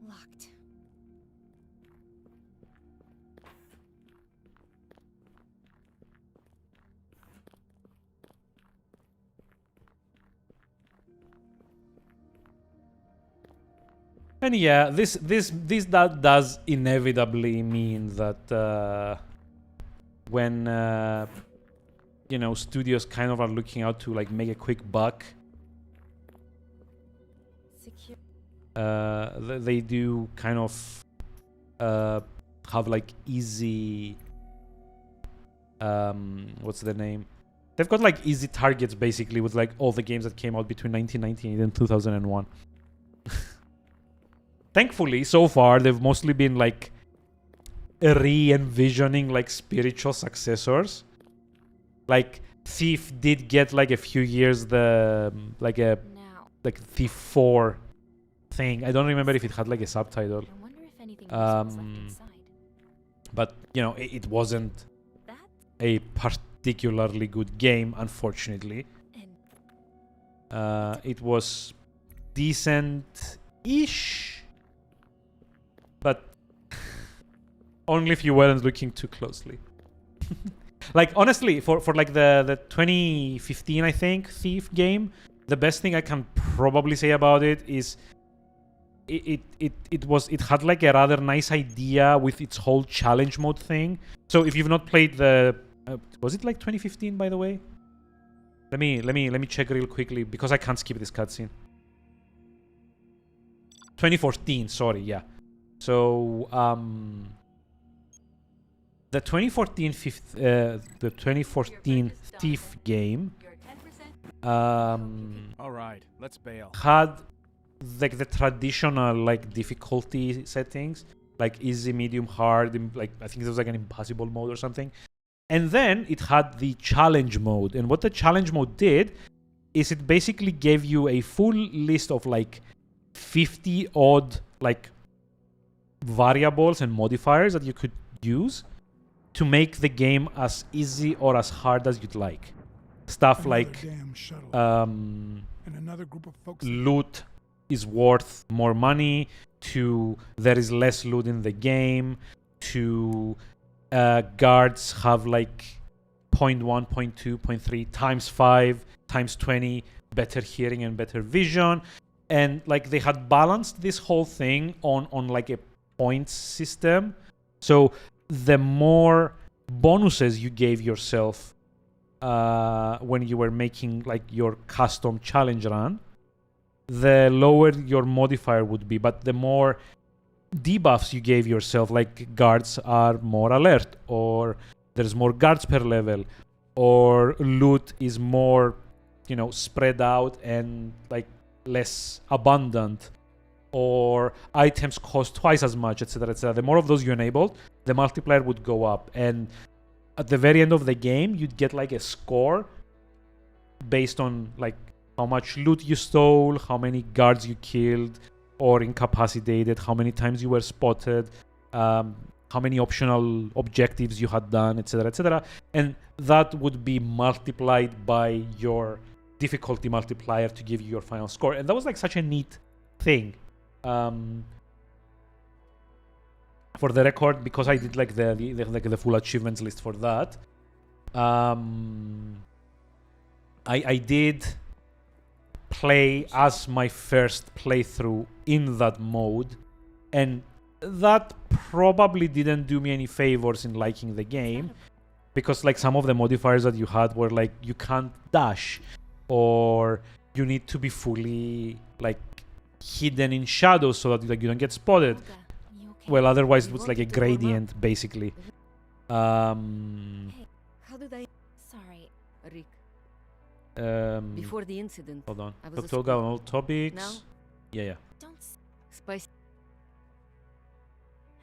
Locked. And yeah, this that does inevitably mean that when you know, studios kind of are looking out to like make a quick buck, Secure. they do kind of have like easy what's the name? They've got like easy targets basically with like all the games that came out between 1998 and 2001. Thankfully, so far, they've mostly been like re-envisioning like spiritual successors. Like Thief did get like a few years like Thief 4 thing. I don't remember if it had like a subtitle. I wonder if anything else was left inside. But you know, it wasn't That a particularly good game, unfortunately. and It was decent-ish. But only if you weren't looking too closely. Like honestly, for like the 2015, I think, Thief game, the best thing I can probably say about it is it had like a rather nice idea with its whole challenge mode thing. So if you've not played the was it like 2015 by the way? Let me check real quickly because I can't skip this cutscene. 2014, sorry, yeah. So the 2014 Thief game All right, let's bail. had like the traditional like difficulty settings, like easy, medium, hard, like I think there was like an impossible mode or something. And then it had the challenge mode. And what the challenge mode did is it basically gave you a full list of like 50 odd like variables and modifiers that you could use to make the game as easy or as hard as you'd like. Stuff Another like damn shuttle. um, And another group of folks. loot is worth more money, to there is less loot in the game, to guards have like 0.1, 0.2, 0.3 times 5 times 20 better hearing and better vision. And like they had balanced this whole thing on like a points system. So the more bonuses you gave yourself when you were making like your custom challenge run, the lower your modifier would be. But the more debuffs you gave yourself, like guards are more alert, or there's more guards per level, or loot is more, you know, spread out and like less abundant, or items cost twice as much, etc., etc. The more of those you enabled, the multiplier would go up. And at the very end of the game, you'd get like a score based on like how much loot you stole, how many guards you killed or incapacitated, how many times you were spotted, how many optional objectives you had done, etc., etc. And that would be multiplied by your difficulty multiplier to give you your final score. And that was like such a neat thing. For the record, because I did like the full achievements list for that, I did play as my first playthrough in that mode, and that probably didn't do me any favors in liking the game, because like some of the modifiers that you had were like you can't dash, or you need to be fully like hidden in shadows so that like you don't get spotted. Urgh, you okay? Well, otherwise it was like a gradient basically. Hey, How did I... sorry. Rick, Um, before the incident, hold on. I was a Talk to Olga on all topics. Now? Yeah. Don't. spicy...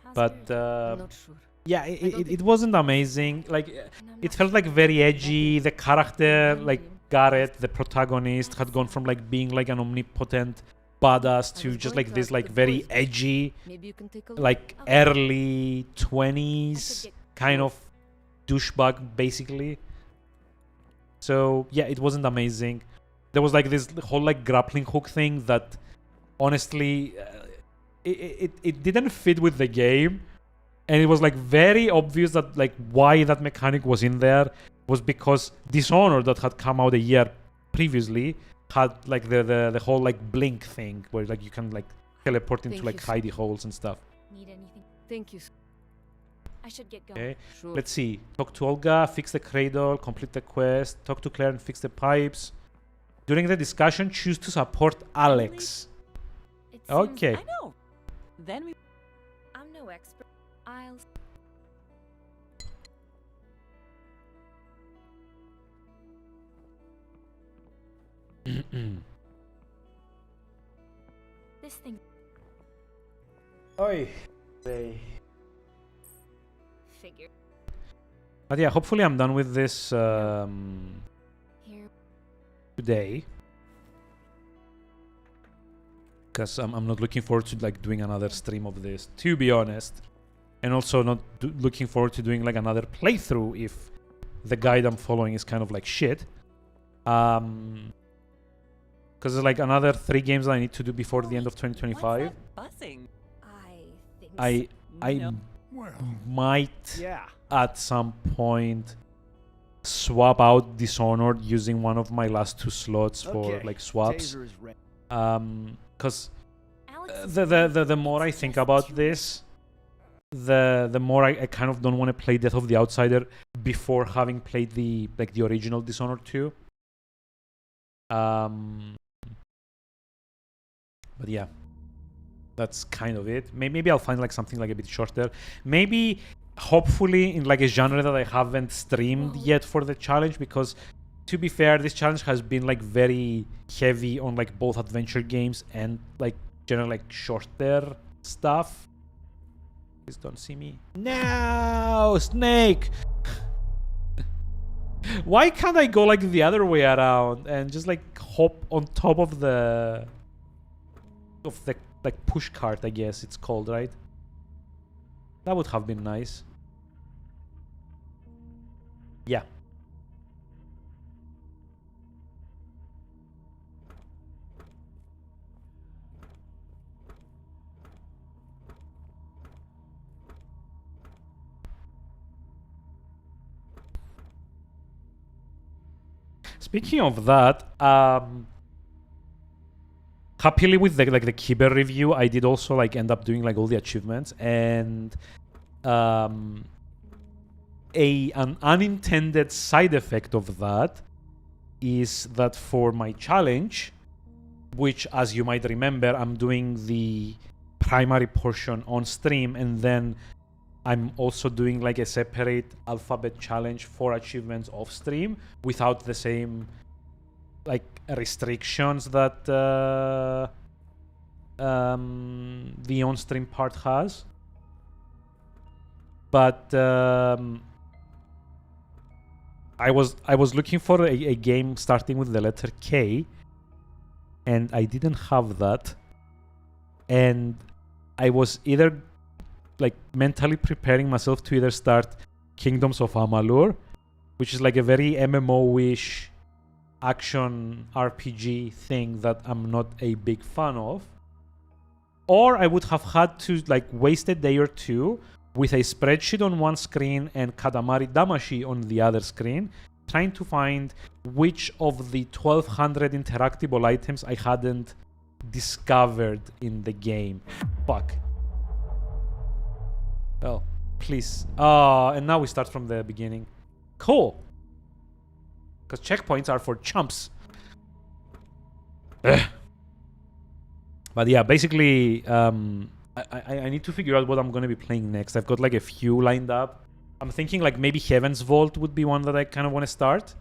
How's But Urgh? I'm not sure. yeah, don't it think- wasn't amazing. Like And I'm it not felt like sure very if edgy. The character, like Garrett, the protagonist, had gone from like being like an omnipotent badass I to was just going like to this ask like the very boys. edgy, Maybe you can take a look. like Okay. early I could 20s get kind of douchebag basically. So yeah, it wasn't amazing. There was like this whole like grappling hook thing that honestly it didn't fit with the game, and it was like very obvious that like why that mechanic was in there was because Dishonored, that had come out a year previously, had like the whole like blink thing where like you can like teleport into Thank like you so- hidey holes and stuff. need anything. Thank you. I should get going. Okay, Sure. let's see. Talk to Olga, fix the cradle, complete the quest. Talk to Claire and fix the pipes. During the discussion, choose to support Alex. It seems Okay. I know. Then we I'm no expert. I'll. This thing. Oi. Figure. But yeah, hopefully I'm done with this Here. today. Because I'm not looking forward to like doing another stream of this, to be honest. And also not looking forward to doing like another playthrough if the guide I'm following is kind of like shit. Because there's like another 3 games that I need to do before the end of 2025. What's that buzzing? I think. I No. Well, might Yeah. at some point swap out Dishonored using one of my last 2 slots for Okay, like swaps. Taser is ready. Because Alex The more I think about this, the more I kind of don't want to play Death of the Outsider before having played the original Dishonored 2. But yeah, that's kind of it. Maybe I'll find like something like a bit shorter. Maybe, hopefully, in like a genre that I haven't streamed yet for the challenge, because to be fair, this challenge has been like very heavy on like both adventure games and like general like shorter stuff. Please don't see me. No, Snake! Why can't I go like the other way around and just like hop on top of the like push cart, I guess it's called, right? That would have been nice. Yeah. Speaking of that, happily with the Kiber review, I did also like end up doing like all the achievements, and an unintended side effect of that is that for my challenge, which as you might remember, I'm doing the primary portion on stream, and then I'm also doing like a separate alphabet challenge for achievements off stream without the same like restrictions that the on-stream part has. But I was looking for a game starting with the letter K, and I didn't have that, and I was either like mentally preparing myself to either start Kingdoms of Amalur, which is like a very MMO-ish action RPG thing that I'm not a big fan of, or I would have had to like waste a day or two with a spreadsheet on one screen and Katamari Damacy on the other screen, trying to find which of the 1200 interactable items I hadn't discovered in the game. Fuck. Oh, please. And now we start from the beginning. Cool. Because checkpoints are for chumps. Ugh. But yeah, basically, I need to figure out what I'm going to be playing next. I've got like a few lined up. I'm thinking like maybe Heaven's Vault would be one that I kind of want to start.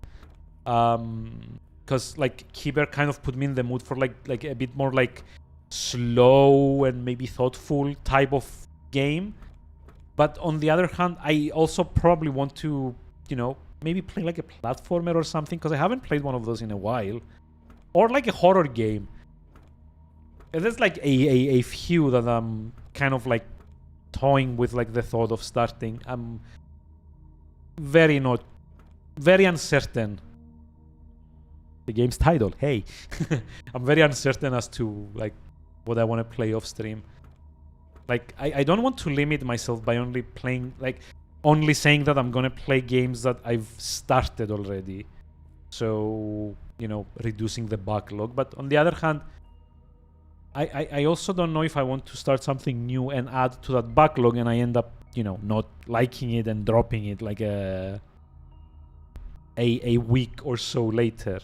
Because like Kiber kind of put me in the mood for like a bit more like slow and maybe thoughtful type of game. But on the other hand, I also probably want to, you know, maybe play like a platformer or something, because I haven't played one of those in a while. Or like a horror game. And there's like a few that I'm kind of like toying with like the thought of starting. I'm very uncertain. The game's title, hey. I'm very uncertain as to like what I want to play off stream. Like, I don't want to limit myself by only saying that I'm gonna play games that I've started already. So, you know, reducing the backlog. But on the other hand, I also don't know if I want to start something new and add to that backlog and I end up, you know, not liking it and dropping it like a week or so later.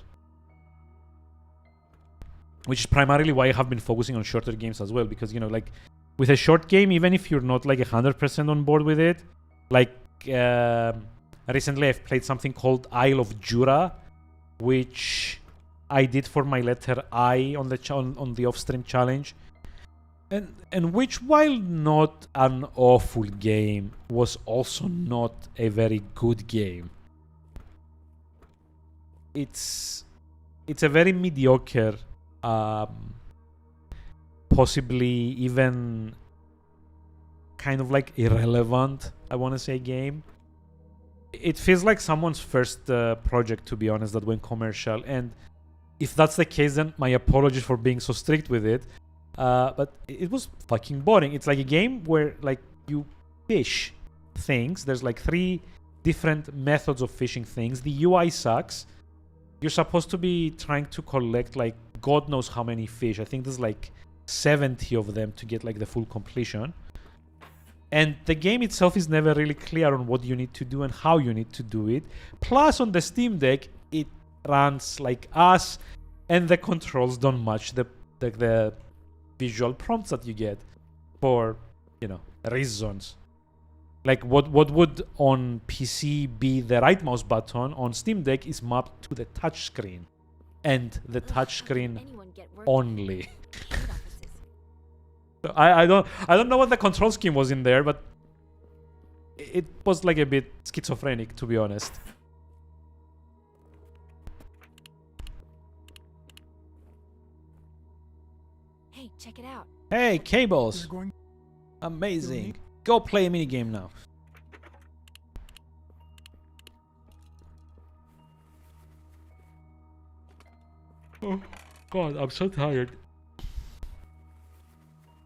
Which is primarily why I have been focusing on shorter games as well, because, you know, like, with a short game, even if you're not like 100% on board with it, like recently I've played something called Isle of Jura, which I did for my letter I on the off-stream challenge, and which, while not an awful game, was also not a very good game. It's a very mediocre, possibly even kind of like irrelevant, I want to say, game. It feels like someone's first project, to be honest, that went commercial, and if that's the case, then my apologies for being so strict with it, but it was fucking boring. It's like a game where like you fish things. There's like 3 different methods of fishing things. The UI sucks. You're supposed to be trying to collect like God knows how many fish. I think there's like 70 of them to get like the full completion. And the game itself is never really clear on what you need to do and how you need to do it. Plus, on the Steam Deck, it runs like ass, and the controls don't match the visual prompts that you get for, you know, reasons. Like what would on PC be the right mouse button, on Steam Deck is mapped to the touch screen, and the touch screen only. I don't know what the control scheme was in there, but it was like a bit schizophrenic, to be honest. Hey, check it out. Hey, cables! You're going Amazing. Go play a minigame now. Oh, God, I'm so tired.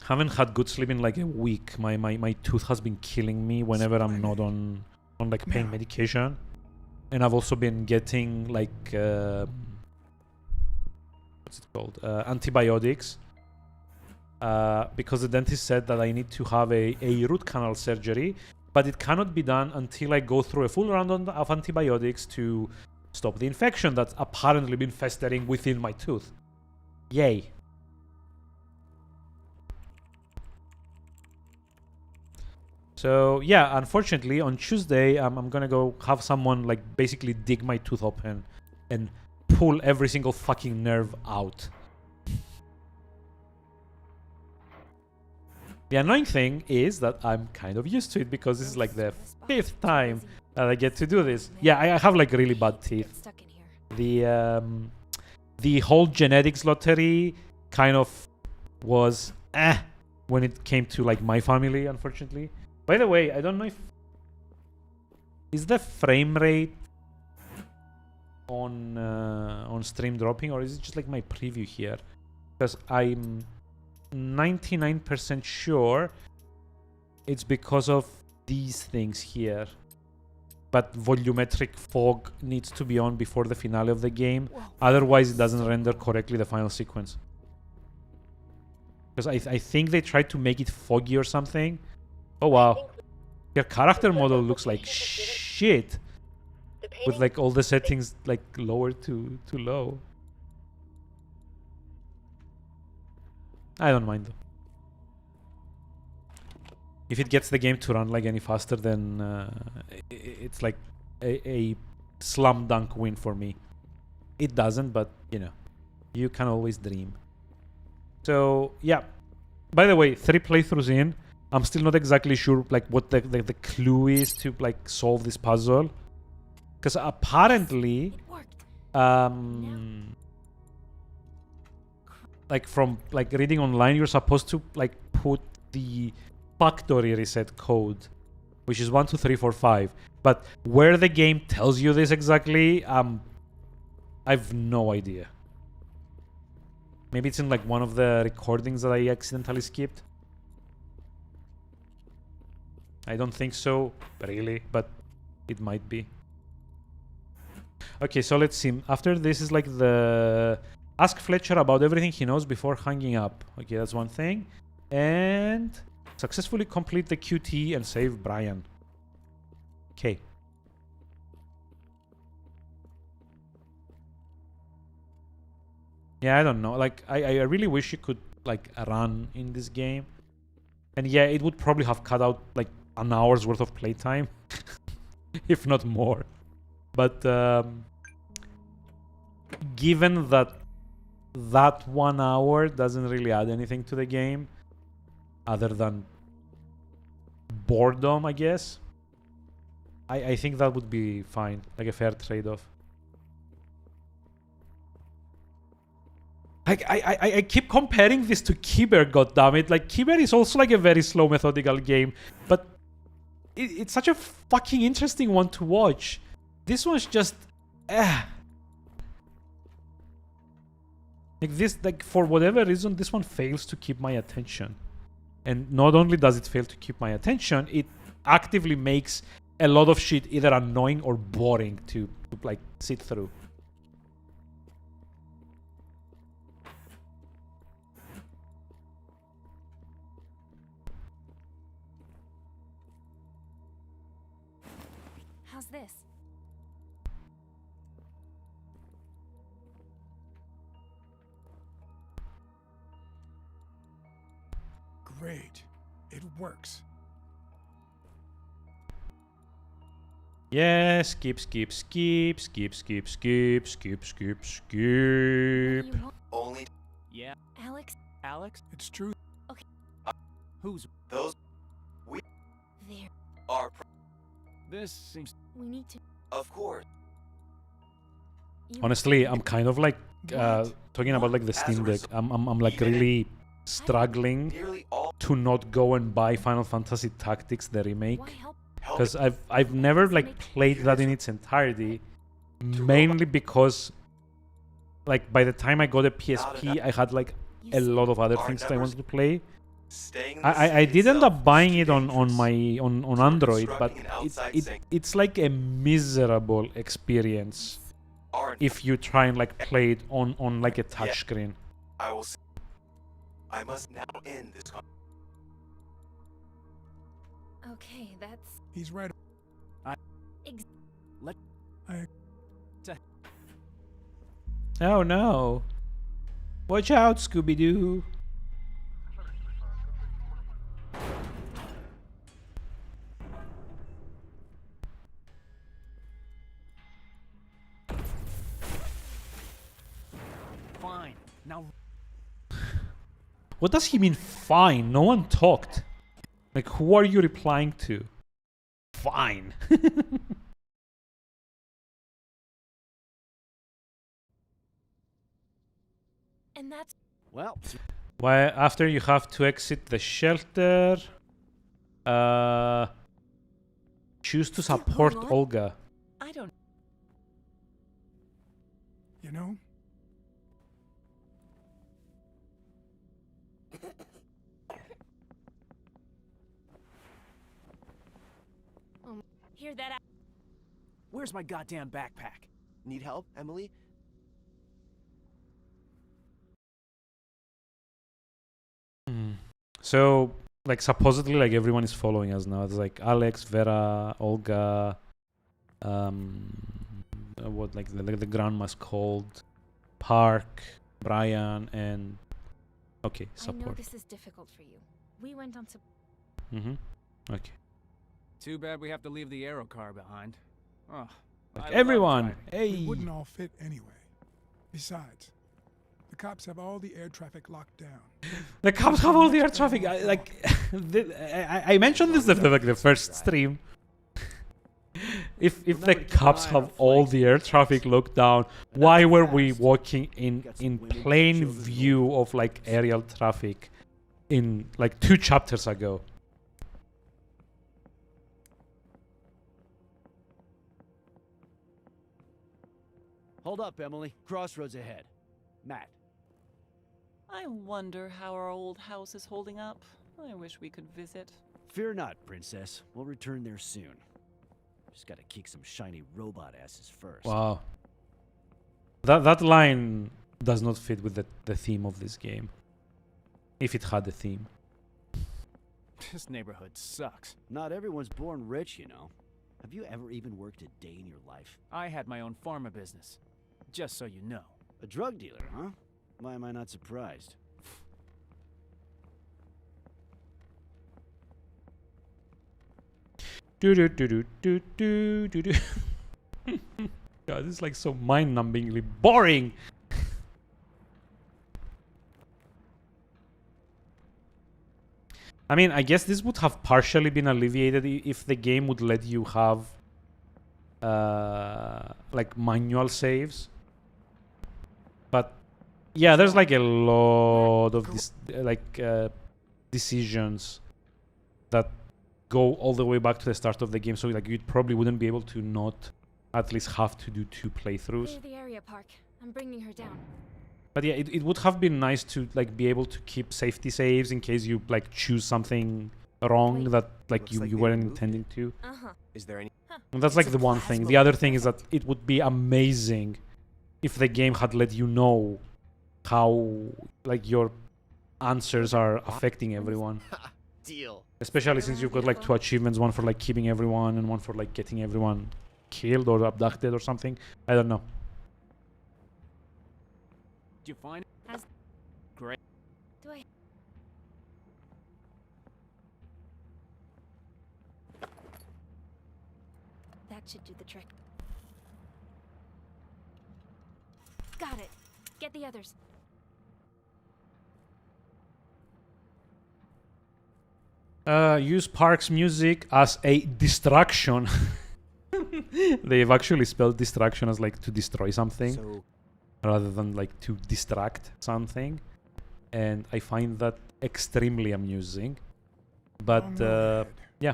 Haven't had good sleep in like a week. My tooth has been killing me whenever I'm not on like pain medication. And I've also been getting like what's it called? Antibiotics. Because the dentist said that I need to have a root canal surgery, but it cannot be done until I go through a full round of antibiotics to stop the infection that's apparently been festering within my tooth. Yay. So yeah, unfortunately on Tuesday I'm gonna go have someone like basically dig my tooth open and pull every single fucking nerve out. The annoying thing is that I'm kind of used to it because this is like the 5th time that I get to do this. Yeah, I have like really bad teeth. The whole genetics lottery kind of was when it came to like my family, unfortunately. By the way, I don't know if is the frame rate on stream dropping, or is it just like my preview here? Because I'm 99% sure it's because of these things here. But volumetric fog needs to be on before the finale of the game. Otherwise, it doesn't render correctly the final sequence. Because I think they tried to make it foggy or something. Oh wow. Your character model looks like shit. With like all the settings like lowered to low. I don't mind though. If it gets the game to run like any faster, then it's like a slam dunk win for me. It doesn't, but you know, you can always dream. So yeah. By the way, 3 playthroughs in, I'm still not exactly sure like what the clue is to like solve this puzzle. Because apparently, like from like reading online, you're supposed to like put the factory reset code, which is 1 2 3 4 5. But where the game tells you this exactly, I've no idea. Maybe it's in like one of the recordings that I accidentally skipped. I don't think so, really, but it might be. Okay, so let's see. After this is like the ask Fletcher about everything he knows before hanging up. Okay, that's one thing. And successfully complete the QT and save Brian. Okay. Yeah, I don't know. Like, I really wish you could like run in this game. And yeah, it would probably have cut out like an hour's worth of playtime, if not more. But given that 1 hour doesn't really add anything to the game, other than boredom, I guess, I think that would be fine, like a fair trade-off. I keep comparing this to Kiber, goddammit. Like, Kiber is also like a very slow, methodical game, but it's such a fucking interesting one to watch. This one's just, like this, like for whatever reason, this one fails to keep my attention. And not only does it fail to keep my attention, it actively makes a lot of shit either annoying or boring to like sit through. How's this? Great. It works. Yeah, skip, skip, skip, skip, skip, skip, skip, skip, skip. You want Only Yeah, Alex? Alex? It's true. Who's... those There. are, This seems... We need to. of course. You Honestly, I'm kind of like What? talking about like the As a Steam Deck. result, I'm like even really struggling Nearly all to not go and buy Final Fantasy Tactics the remake, Why help? help because I've never like played that in its entirety, mainly because like by the time I got a PSP, I had like You a see, lot of other Our things that I numbers wanted to play. staying in the I city did end itself up is buying too it on dangerous. my on Android, but constructing an outside it sync. it's like a miserable experience Aren't if you try and like play it on like a touch screen. I will see. I must now end this Okay, that's. He's right. Oh no! Watch out, Scooby-Doo! Fine. Now... What does he mean fine? No one talked. Like, who are you replying to? Fine. And that's. Well, Why after you have to exit the shelter, choose to Still support going on? Olga. I don't... You know? Hear that? where's my goddamn backpack? Need help, Emily? So, like, supposedly, like, everyone is following us now. It's like Alex, Vera, Olga, what, like, the grandma's called, Park, Brian, and... Okay, I know support. this is difficult for you. We went on to. Mm-hmm. Okay. Too bad we have to leave the aero car behind. Oh, Like, I love everyone, driving. hey! We wouldn't all fit anyway. Besides, the cops have all the air traffic locked down. The cops have all the air traffic. I mentioned this like the first stream. If the cops have all the air traffic locked down, why were we walking in plain view of like aerial traffic in like 2 chapters ago? Hold up, Emily. Crossroads ahead. Matt. I wonder how our old house is holding up. I wish we could visit. Fear not, Princess. We'll return there soon. Just gotta kick some shiny robot asses first. Wow. That line does not fit with the theme of this game. If it had a theme. This neighborhood sucks. Not everyone's born rich, you know. Have you ever even worked a day in your life? I had my own pharma business. Just so you know. A drug dealer, huh? Why am I not surprised? Do do do do do do do do. God, this is like so mind-numbingly boring. I mean, I guess this would have partially been alleviated if the game would let you have like manual saves. But yeah, there's like a lot of this decisions that go all the way back to the start of the game, so like you probably wouldn't be able to not at least have to do 2 playthroughs. Clear the area, Park. I'm bringing her down. But yeah, it would have been nice to like be able to keep safety saves in case you like choose something wrong Wait. that like Looks you like they weren't removed intending to. Uh-huh. Is there any? And that's like the one thing. The other thing is that it would be amazing if the game had let you know how like your answers are affecting everyone. Deal. Especially since you've got like 2 achievements, one for like keeping everyone and one for like getting everyone killed or abducted or something. I don't know. Did you find it? Great. Do I? That should do the trick. Got it. Get the others. Use Park's music as a distraction. They've actually spelled distraction as like to destroy something So, rather than like to distract something. And I find that extremely amusing. But Long road ahead. yeah,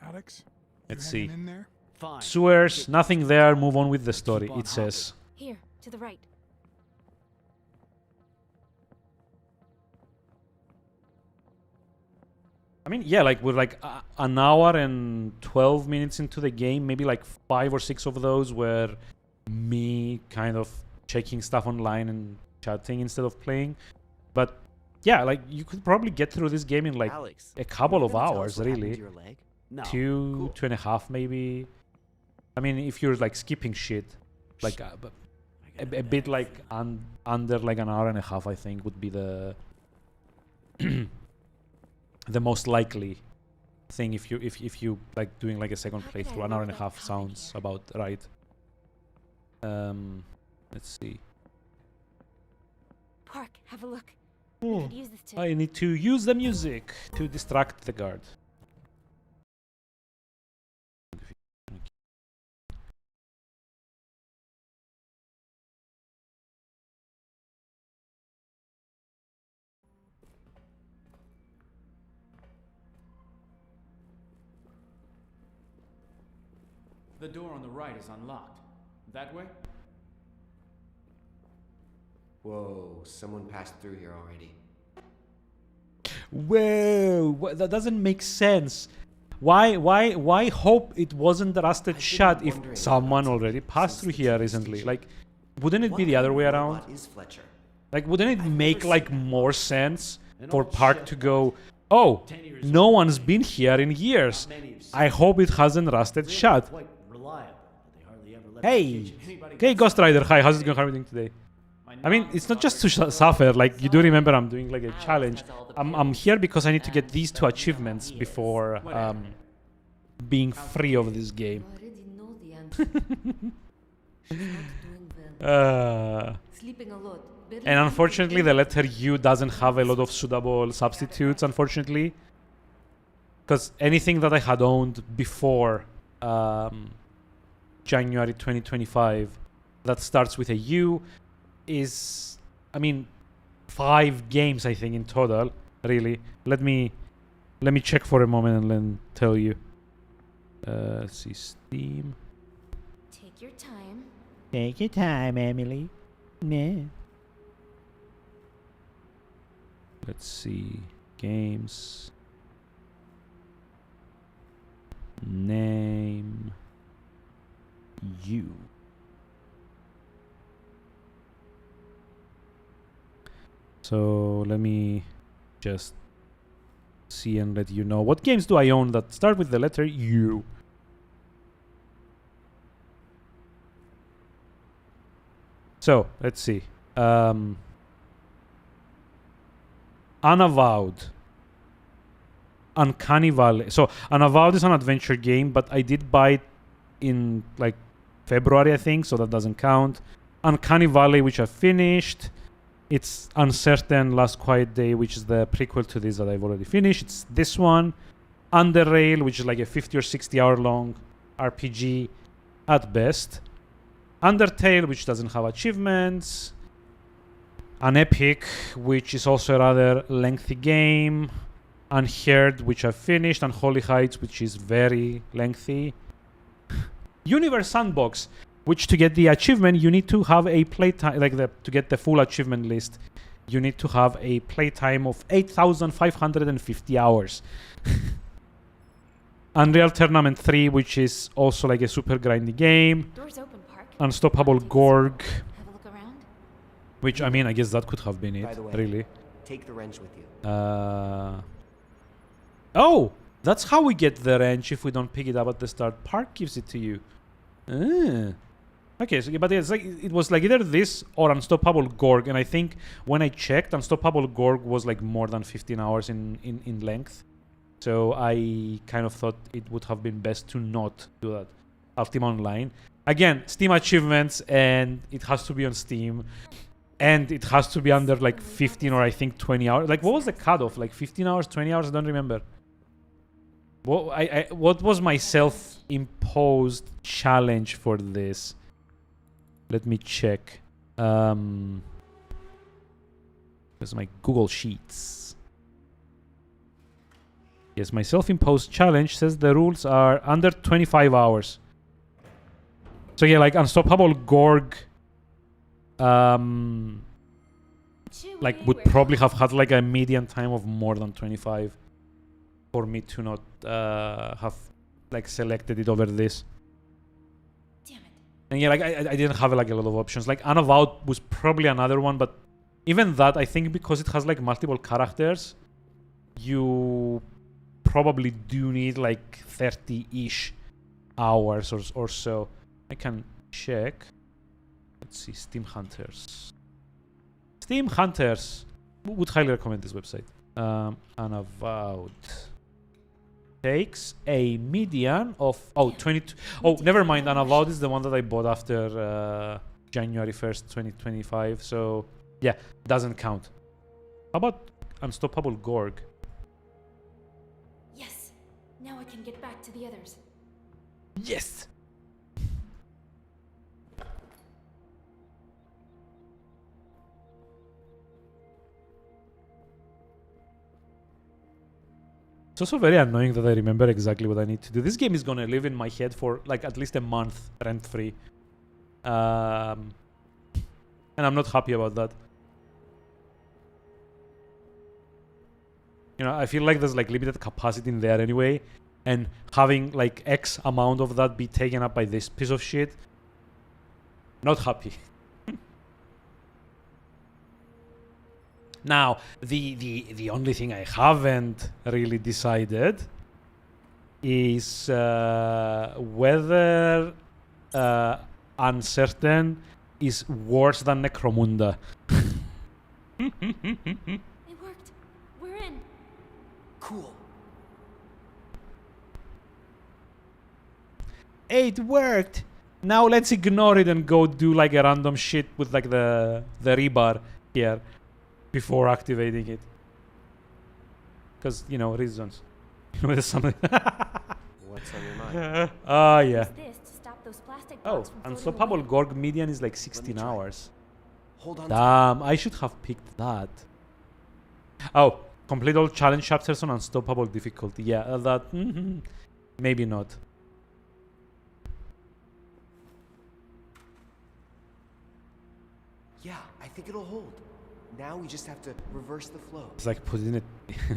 Alex, let's you see. hanging in there? fine. Sewers, nothing there, move on with the story, on it says. Here, to the right. I mean, yeah, like we're like an hour and 12 minutes into the game. Maybe like 5 or 6 of those were me kind of checking stuff online and chatting instead of playing. But yeah, like you could probably get through this game in like Alex, a couple you of gonna tell us hours, what happened really. to your leg? No. Two, Cool. 2.5 maybe. I mean, if you're like skipping shit, like I a got bit that. like under like an hour and a half, I think would be the the most likely thing if you like doing like a second How could I playthrough. An hour and a remember half that comic sounds here? about right. Let's see. Park, have a look. We Oh, could use this to. I need to use the music to distract the guard. The door on the right is unlocked. That way? Whoa, someone passed through here already. Whoa, that doesn't make sense. Why hope it wasn't rusted I've been shut if wondering someone about already something passed since through the here TV recently? station. Like, wouldn't it What be the kind other of way robot around? is Fletcher? Like, wouldn't it I've make never like seen that. more sense An for old Park ship. to go, oh, 10 years no old. one's been here in years. Not many have seen I hope it hasn't rusted Really shut. Quite reliable, but they hardly ever let the Hey, kitchen- Anybody hey, got Ghost Rider, hi, how's it going? How are you doing today? My I mean, it's not just to suffer. Like, you do remember I'm doing like a challenge. I'm here because I need to get these 2 achievements before being free of this game. You already know the answer. She's not doing well. Sleeping a lot. Barely And eating unfortunately, the letter U doesn't have a lot of suitable substitutes, unfortunately. Because anything that I had owned before January 2025 that starts with a U is, I mean, 5 games, I think, in total, really. Let me check for a moment and then tell you. Let's see, Steam. Take your time. Take your time, Emily. Nah. Let's see. Games. Name. You. So let me just see and let you know. What games do I own that start with the letter U? So, let's see. Unavowed. Uncanny Valley. So, Unavowed is an adventure game, but I did buy it in like February, I think, so that doesn't count. Uncanny Valley, which I finished. It's Uncertain Last Quiet Day, which is the prequel to this that I've already finished. It's this one. Under Rail, which is like a 50 or 60 hour long RPG at best. Undertale, which doesn't have achievements. An Epic, which is also a rather lengthy game. Unheard, which I've finished. And Holy Heights, which is very lengthy. Universe Sandbox, which to get the achievement, you need to have a playtime, to get the full achievement list, you need to have a playtime of 8,550 hours. Unreal Tournament 3, which is also like a super grindy game. Doors open, Park. Unstoppable Gorg, Have a look around. which I mean, I guess that could have been By it, the way, really. take the wrench with you. Oh, that's how we get the wrench if we don't pick it up at the start. Park gives it to you. Ah. Okay, so but it's like it was like either this or Unstoppable Gorg, and I think when I checked, Unstoppable Gorg was like more than 15 hours in length. So I kind of thought it would have been best to not do that. Ultima Online. Again, Steam achievements, and it has to be on Steam, and it has to be under like 15 or I think 20 hours. Like, what was the cutoff? Like 15 hours, 20 hours? I don't remember. What was my self-imposed challenge for this? Let me check. Where's my Google Sheets? Yes, my self-imposed challenge says the rules are under 25 hours. So yeah, like Unstoppable Gorg, like would probably have had like a median time of more than 25 for me to not have like selected it over this. And yeah, like I didn't have like a lot of options. Like Unavowed was probably another one, but even that, I think because it has like multiple characters, you probably do need like 30-ish hours or so. I can check. Let's see, Steam Hunters. Steam Hunters would highly recommend this website. Unavowed takes a median of 22. Oh, never mind. Unavowed is the one that I bought after January 1st, 2025. So yeah, doesn't count. How about Unstoppable Gorg? Yes. Now I can get back to the others. Yes. It's also very annoying that I remember exactly what I need to do. This game is gonna live in my head for like at least a month rent-free. And I'm not happy about that. You know, I feel like there's like limited capacity in there anyway. And having like X amount of that be taken up by this piece of shit. Not happy. Now, the only thing I haven't really decided is whether Uncertain is worse than Necromunda. It worked. We're in. Cool. It worked! Now let's ignore it and go do like a random shit with like the rebar here before activating it. Because, you know, reasons. You know, there's something. What's on your mind? Yeah. Use this to stop those plastic Oh, blocks from floating Unstoppable away. Gorg median is like 16 try. hours. Hold on. Damn, I should have picked that. Oh, complete all challenge chapters on Unstoppable difficulty. Yeah, that... maybe not. Yeah, I think it'll hold. Now we just have to reverse the flow. It's like put it in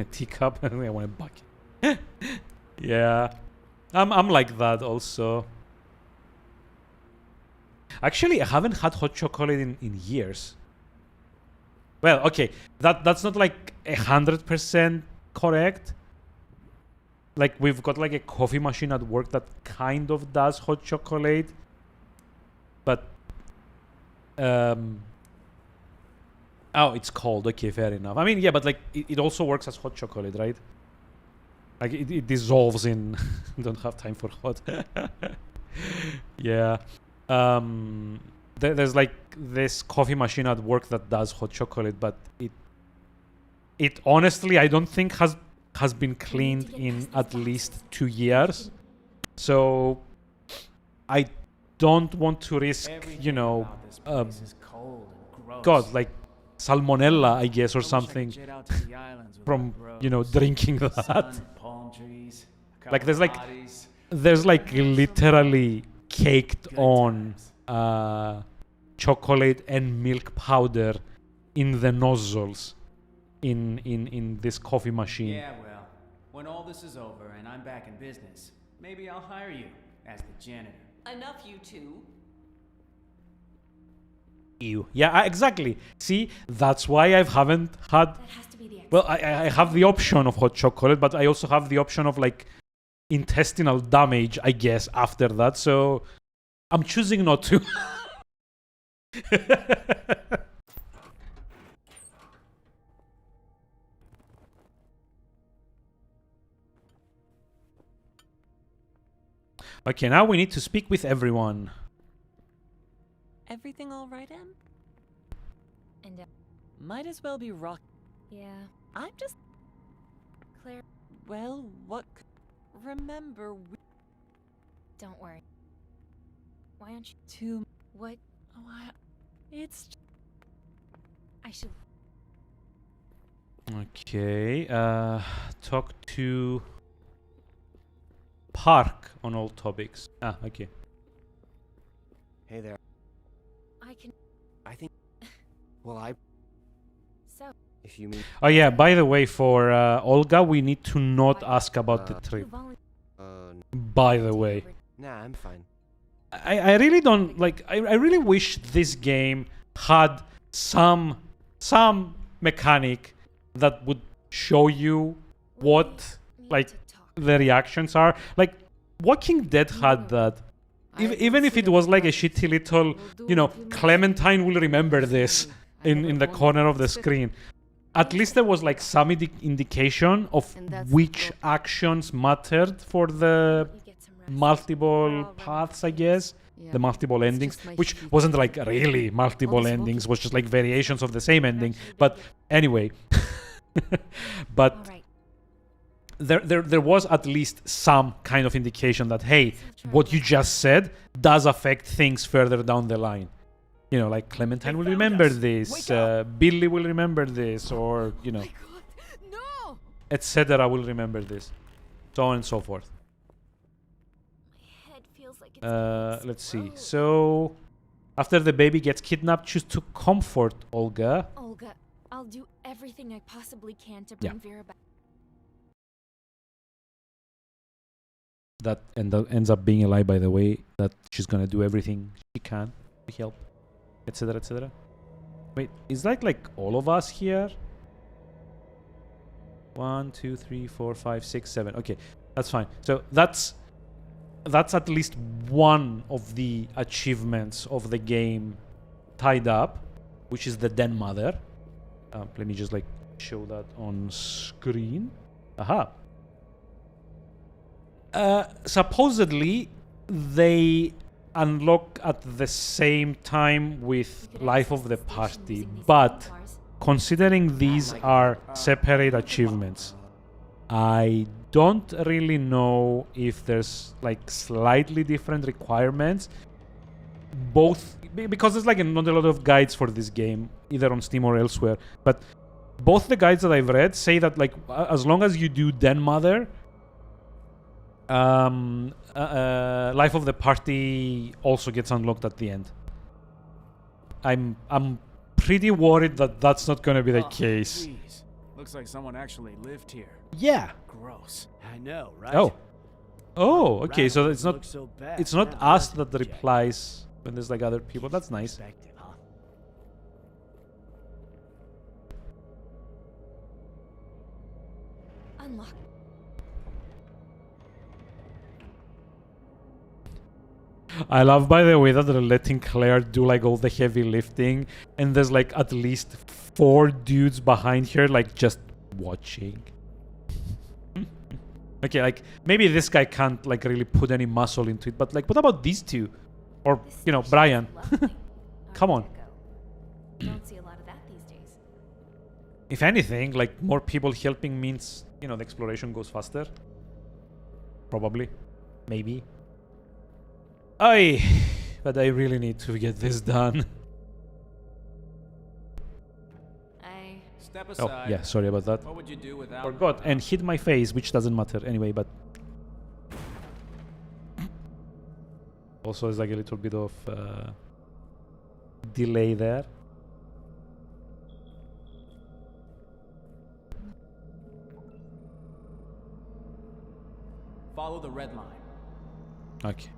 a teacup and I want a bucket. Yeah. I'm like that also. Actually, I haven't had hot chocolate in years. Well, okay. That's not like 100% correct. Like we've got like a coffee machine at work that kind of does hot chocolate. But oh, it's cold. Okay, fair enough. I mean, yeah, but like it also works as hot chocolate, right? Like it dissolves in. Don't have time for hot. Yeah. There's like this coffee machine at work that does hot chocolate, but it honestly I don't think has been cleaned in at least 2 years. So I don't want to risk, you know, God, like salmonella, I guess, or something from, you know, drinking that. Like there's like literally caked on chocolate and milk powder in the nozzles in this coffee machine. Yeah, well, when all this is over and I'm back in business, maybe I'll hire you as the janitor. Enough, you two. Ew. Yeah, exactly. See, that's why I haven't had. That has to be the Well, I have the option of hot chocolate, but I also have the option of like intestinal damage, I guess, after that. So I'm choosing not to. Okay, now we need to speak with everyone. Everything all right, Em? And Might as well be rock. yeah, I'm just. Claire, Well, what. Remember, we. don't worry. Why aren't you? Too. What? Oh, it's. I should. Okay, talk to Park on all topics. Ah, okay. Hey there. I can. I think. Well, So, if you mean. Oh yeah, by the way, for Olga, we need to not ask about the Uh, trip. you volunteer. By the way. Nah, I'm fine. I really don't like I really wish this game had some mechanic that would show you what like the reactions are. Like Walking Dead had that. Even if it was like a shitty little, you know, Clementine will remember this in the corner of the screen. At least there was like some indication of which actions mattered for the You get some rest. multiple paths, I guess. The multiple endings, which wasn't like really multiple endings, was just like variations of the same ending. But anyway, but All right. there was at least some kind of indication that, hey, what you just said does affect things further down the line. You know, like Clementine will remember this, Billy will remember this, or, you know, No! etc. will remember this, so on and so forth. My head feels like it's Let's see. So, after the baby gets kidnapped, choose to comfort Olga. Olga, I'll do everything I possibly can to Yeah. bring Vera back. That ends up being a lie, by the way. That she's gonna do everything she can to help, etc., etc. Wait, is that like all of us here? 1, 2, 3, 4, 5, 6, 7. Okay, that's fine. So that's at least one of the achievements of the game tied up, which is the Den Mother. Let me just like show that on screen. Aha. Supposedly they unlock at the same time with Life of the Party, but considering these are separate achievements, I don't really know if there's like slightly different requirements. Both, because there's like not a lot of guides for this game, either on Steam or elsewhere, but both the guides that I've read say that like as long as you do Den Mother, Life of the Party also gets unlocked at the end. I'm pretty worried that that's not going to be the case. Jeez. Looks like someone actually lived here. Yeah. Gross. I know, right? Oh, okay. So Rattle it's doesn't not look so bad it's not now, us does it, that Jack? replies when there's like other people. That's nice. Perspective, huh? Unlock. I love, by the way, that they're letting Claire do like all the heavy lifting, and there's like at least 4 dudes behind her, like just watching. Okay, like maybe this guy can't like really put any muscle into it, but like, what about these two, or This you know, station's Brian? lovely. Come I'll on. let it go. Don't see a lot of that these days. If anything, like more people helping means, you know, the exploration goes faster. Probably, maybe. But I really need to get this done. Step Oh, aside. yeah, sorry about that. What would you do without? Forgot and hit my face, which doesn't matter anyway, but also there's like a little bit of delay there. Follow the red line. Okay.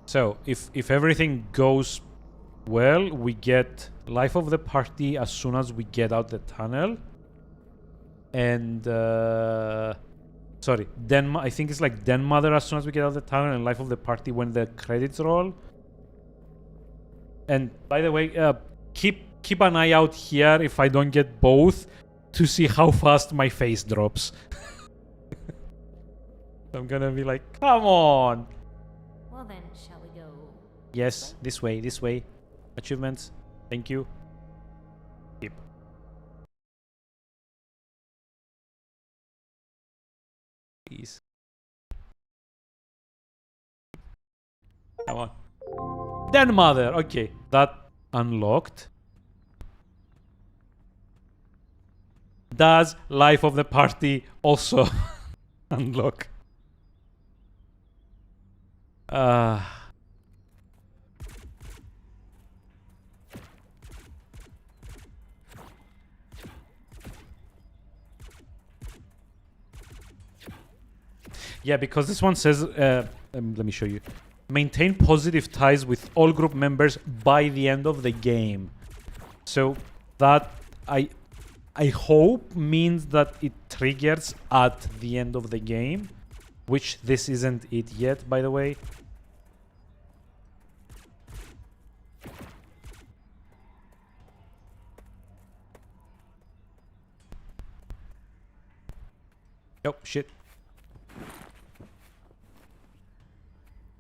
So if everything goes well, we get Life of the Party as soon as we get out the tunnel, and Sorry, I think it's like Den Mother as soon as we get out of the town, and Life of the Party when the credits roll. And by the way, keep an eye out here if I don't get both to see how fast my face drops. I'm gonna be like, come on. Well then, shall we go? Yes, this way. Achievements. Thank you. Keep. Please. Come on. Den Mother. Okay, that unlocked. Does Life of the Party also unlock? Yeah, because this one says, let me show you. Maintain positive ties with all group members by the end of the game. So that I hope means that it triggers at the end of the game, which this isn't it yet, by the way. Oh, shit.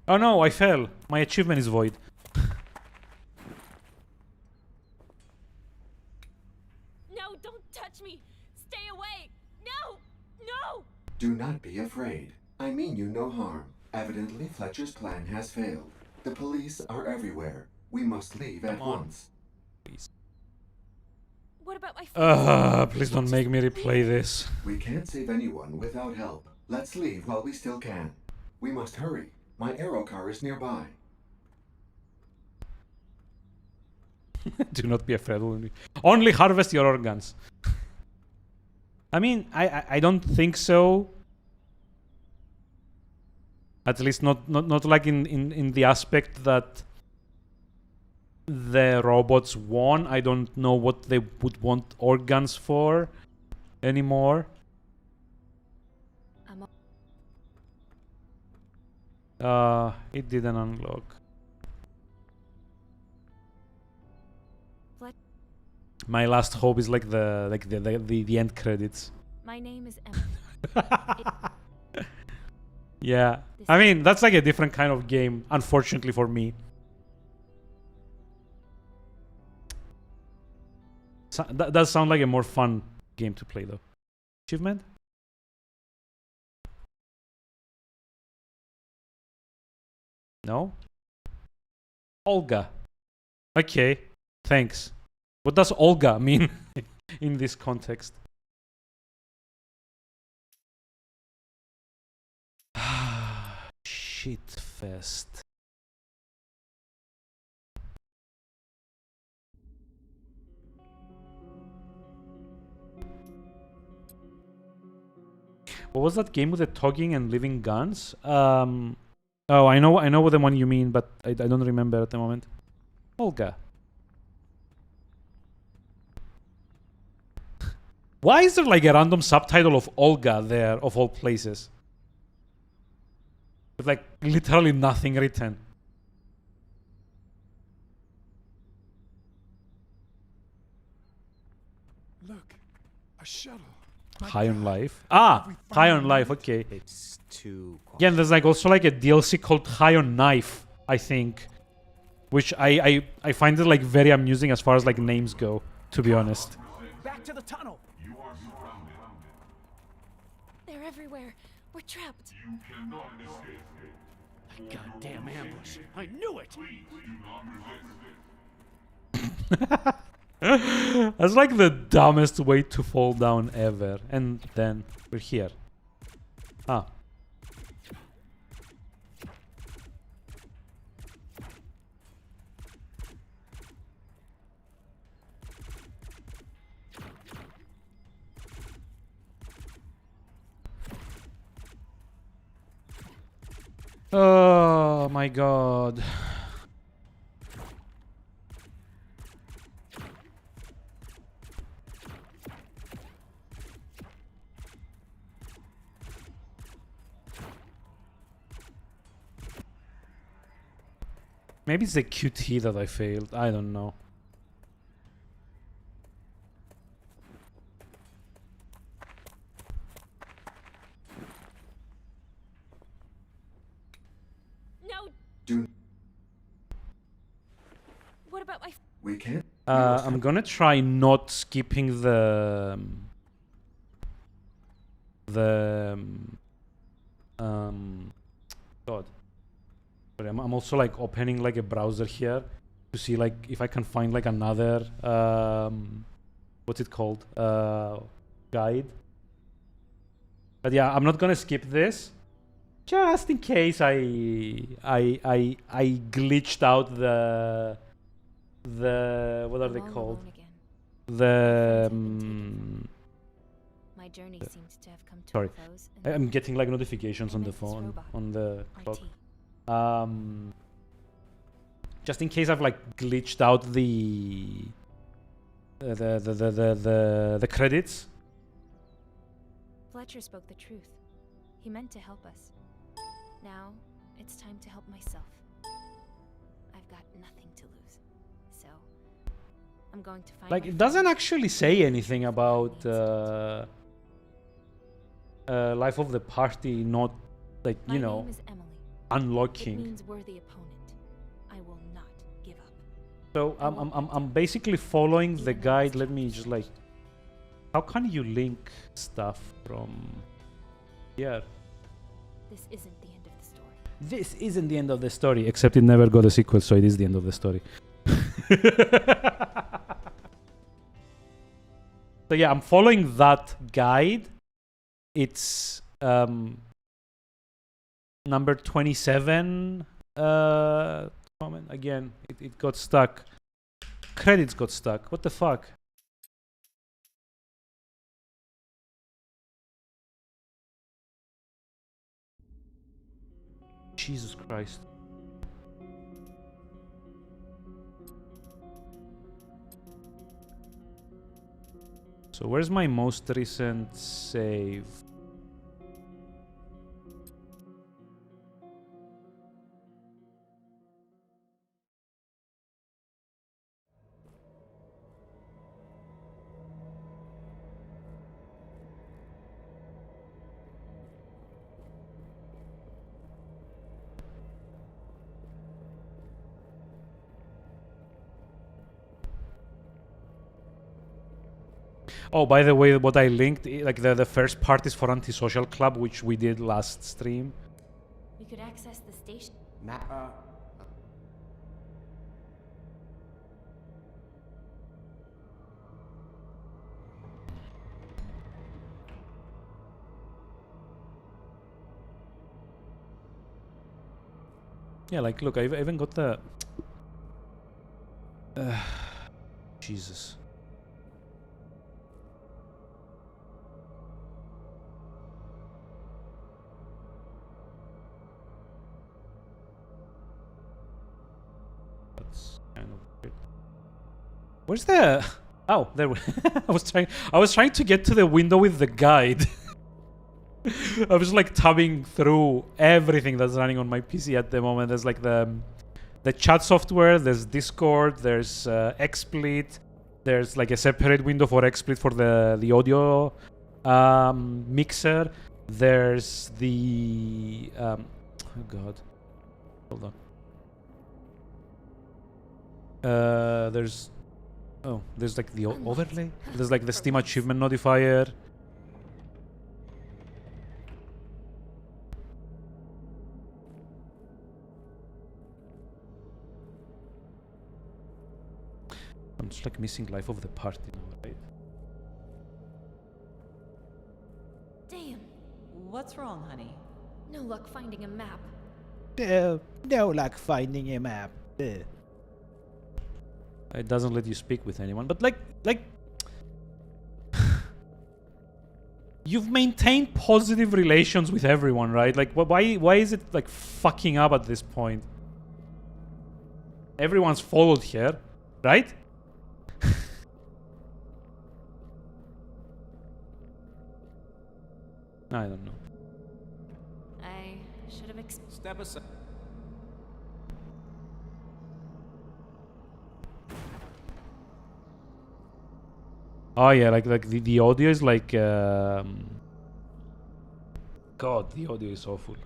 Oh no, I fell. My achievement is void. No, don't touch me! Stay away! No! No! Do not be afraid. I mean you no harm. Evidently, Fletcher's plan has failed. The police are everywhere. We must leave at once. Please. What about my friends? Please don't make me replay this. We can't save anyone without help. Let's leave while we still can. We must hurry. My aero car is nearby. Do not be afraid. Only harvest your organs. I mean, I don't think so. At least not like in the aspect that the robots won. I don't know what they would want organs for anymore. It didn't unlock. My last hope is like the end credits. My name is Emma. Yeah, I mean that's like a different kind of game, unfortunately for me. So, that does sound like a more fun game to play though. Achievement? No? Olga. Okay, thanks. What does Olga mean in this context? Shit fest. What was that game with the tugging and living guns? Oh, I know what the one you mean, but I don't remember at the moment. Olga. Why is there like a random subtitle of Olga there, of all places? With like literally nothing written. Look, a shuttle. High on Life. Ah, High on Life. Okay. It's too quiet. Yeah, and there's like also like a DLC called High on Knife, I think, which I find it like very amusing as far as like names go, to be honest. Back to the tunnel. They're everywhere. We're trapped. Goddamn ambush. I knew it. That's like the dumbest way to fall down ever. And then we're here. Ah. Oh my god. Maybe it's the QT that I failed. I don't know. No. Do What about my? we can't? I'm gonna try not skipping the God. Sorry, I'm also like opening like a browser here to see like if I can find like another what's it called, guide. But yeah, I'm not gonna skip this just in case I glitched out the what are I'm they all called? alone again. The My journey seems to have come to sorry, a close. and I'm getting like notifications I on the met this phone, robot, on the clock. RT. Just in case I've like glitched out the credits. Fletcher spoke the truth. He meant to help us. Now, it's time to help myself. I've got nothing to lose. So, I'm going to find Like my it doesn't friends. actually say anything about life of the party not like, My you know, name is Emily. unlocking. It means worthy opponent. I will not give up. So I'm basically following the guide. Let me just like, how can you link stuff from here? This isn't the end of the story. This isn't the end of the story, except it never got a sequel, so it is the end of the story. So yeah, I'm following that guide. It's number 27. Moment again, it got stuck. Credits got stuck. What the fuck? Jesus Christ. So where's my most recent save? Oh, by the way, what I linked, like the first part is for Antisocial Club, which we did last stream. We could access the station. Yeah, like, look, I even got the... Jesus. That's kind of weird. Where's the... Oh, there we... I was trying to get to the window with the guide. I was like tabbing through everything that's running on my PC at the moment. There's like the chat software, there's Discord, there's XSplit, there's like a separate window for XSplit for the audio mixer. There's the oh god, hold on. There's like the overlay. There's like the Steam achievement notifier. I'm just like missing life of the party now, right? Damn. What's wrong, honey? No luck finding a map. No luck finding a map. It doesn't let you speak with anyone, but like you've maintained positive relations with everyone, right? Like why is it like fucking up at this point? Everyone's followed here, right? I don't know. I should have Step aside. Oh yeah, like the audio is like God, the audio is awful.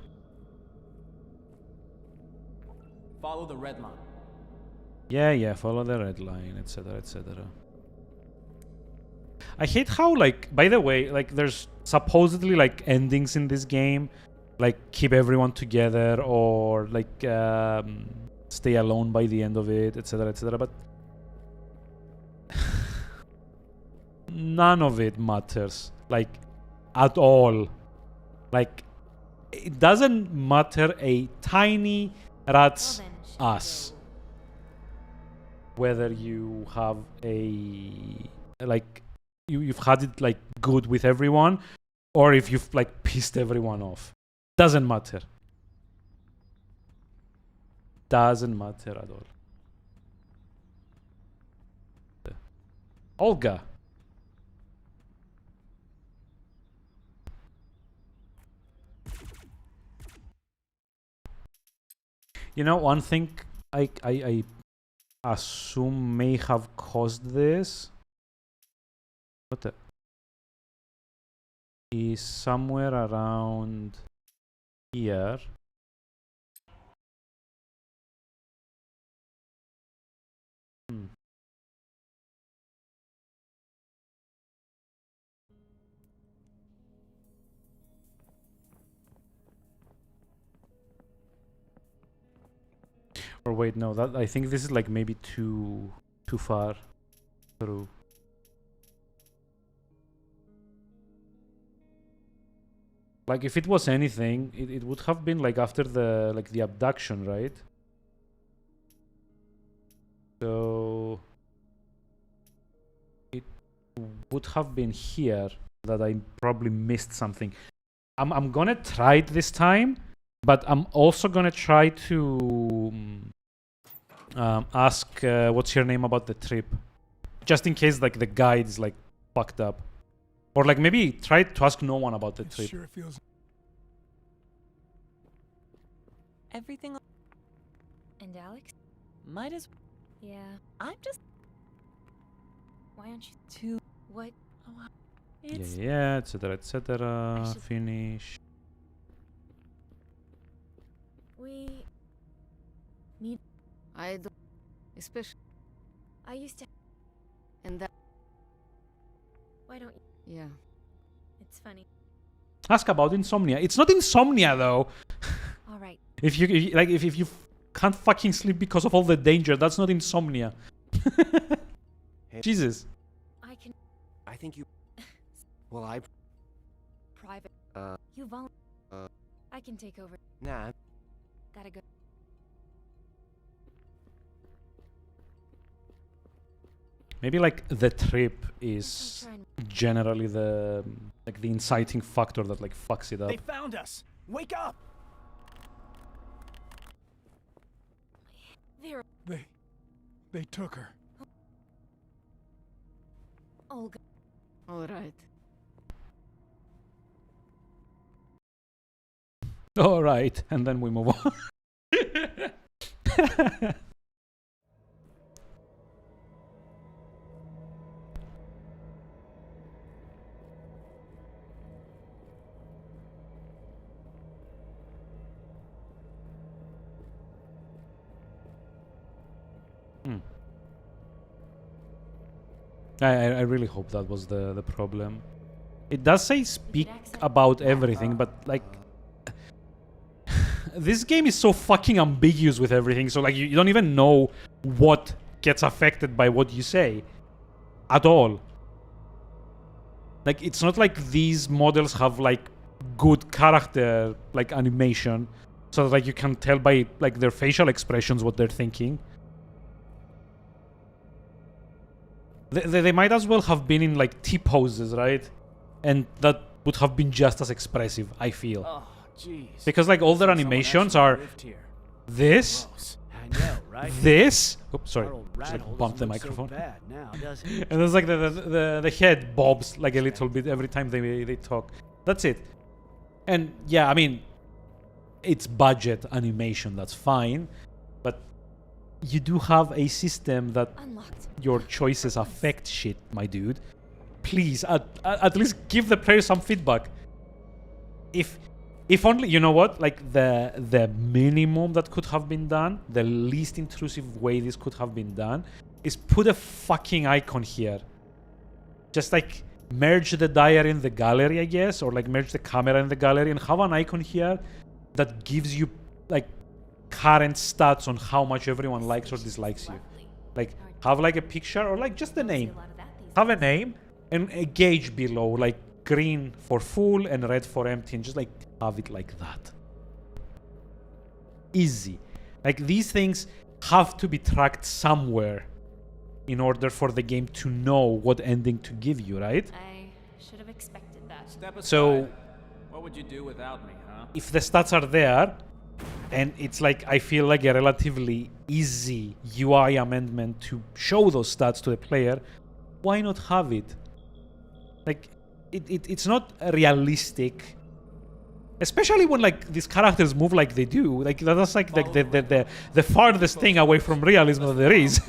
Follow the red line. Yeah, follow the red line, etc., etc. I hate how, like, by the way, like, there's supposedly like endings in this game, like keep everyone together or like stay alone by the end of it, etc., etc. But none of it matters, like, at all. Like, it doesn't matter a tiny rat's Well then, shall we ass whether you have a, like, you've had it like good with everyone or if you've like pissed everyone off. Doesn't matter. Doesn't matter at all. Olga. You know, one thing I assume may have caused this. What the? Is somewhere around here. Or wait, no, that I think this is like maybe too far through. Like if it was anything, it would have been like after the abduction, right? So it would have been here that I probably missed something. I'm gonna try it this time, but I'm also gonna try to ask what's your name about the trip, just in case like the guide is like fucked up, or like maybe try to ask no one about the It trip. sure feels. Everything And Alex? might as. Yeah. I'm just Why aren't you too. what? Oh, Yeah, it's yeah, etc., etc. I should- Finish. We I do. Especially. I used to And that. why don't you Yeah. it's funny. Ask about insomnia. It's not insomnia though. Alright. If you can't fucking sleep because of all the danger, that's not insomnia. Hey. Jesus. I can I think you. Well, I. private Uh. you volunteer. Uh. I can take over. Nah. Gotta go. Maybe like the trip I'm is trying. generally the inciting factor that like fucks it up. They found us! Wake up! Vera. They took her. Olga. All right. All right, and then we move on. I really hope that was the problem. It does say speak about everything, but like this game is so fucking ambiguous with everything, so like you don't even know what gets affected by what you say at all. Like it's not like these models have like good character like animation, so that, like you can tell by like their facial expressions what they're thinking. They might as well have been in like T-poses, right? And that would have been just as expressive, I feel. Oh, jeez. Because like all their Someone animations actually are lived here. this, Gross. I know, right? this. Oops, sorry. Our old Just rat like hole bumped the doesn't look so microphone. bad now, does it? And there's like the head bobs like a little bit every time they talk. That's it. And yeah, I mean, it's budget animation, that's fine. But you do have a system that Unlocked. your choices affect shit, my dude. please, at least give the player some feedback. If only, you know what, like the minimum that could have been done, the least intrusive way this could have been done, is put a fucking icon here. Just like merge the diary in the gallery, I guess, or like merge the camera in the gallery and have an icon here that gives you like current stats on how much everyone likes or dislikes you. Like have like a picture or like just the name. Have a name and a gauge below, like green for full and red for empty, and just like have it like that. Easy. Like these things have to be tracked somewhere in order for the game to know what ending to give you, right? I should have expected that. Step aside. So What would you do without me, huh? if the stats are there, and it's like, I feel like a relatively easy UI amendment to show those stats to the player, why not have it? Like, it's not realistic, especially when like these characters move like they do. Like that's like the farthest thing away from realism that there is.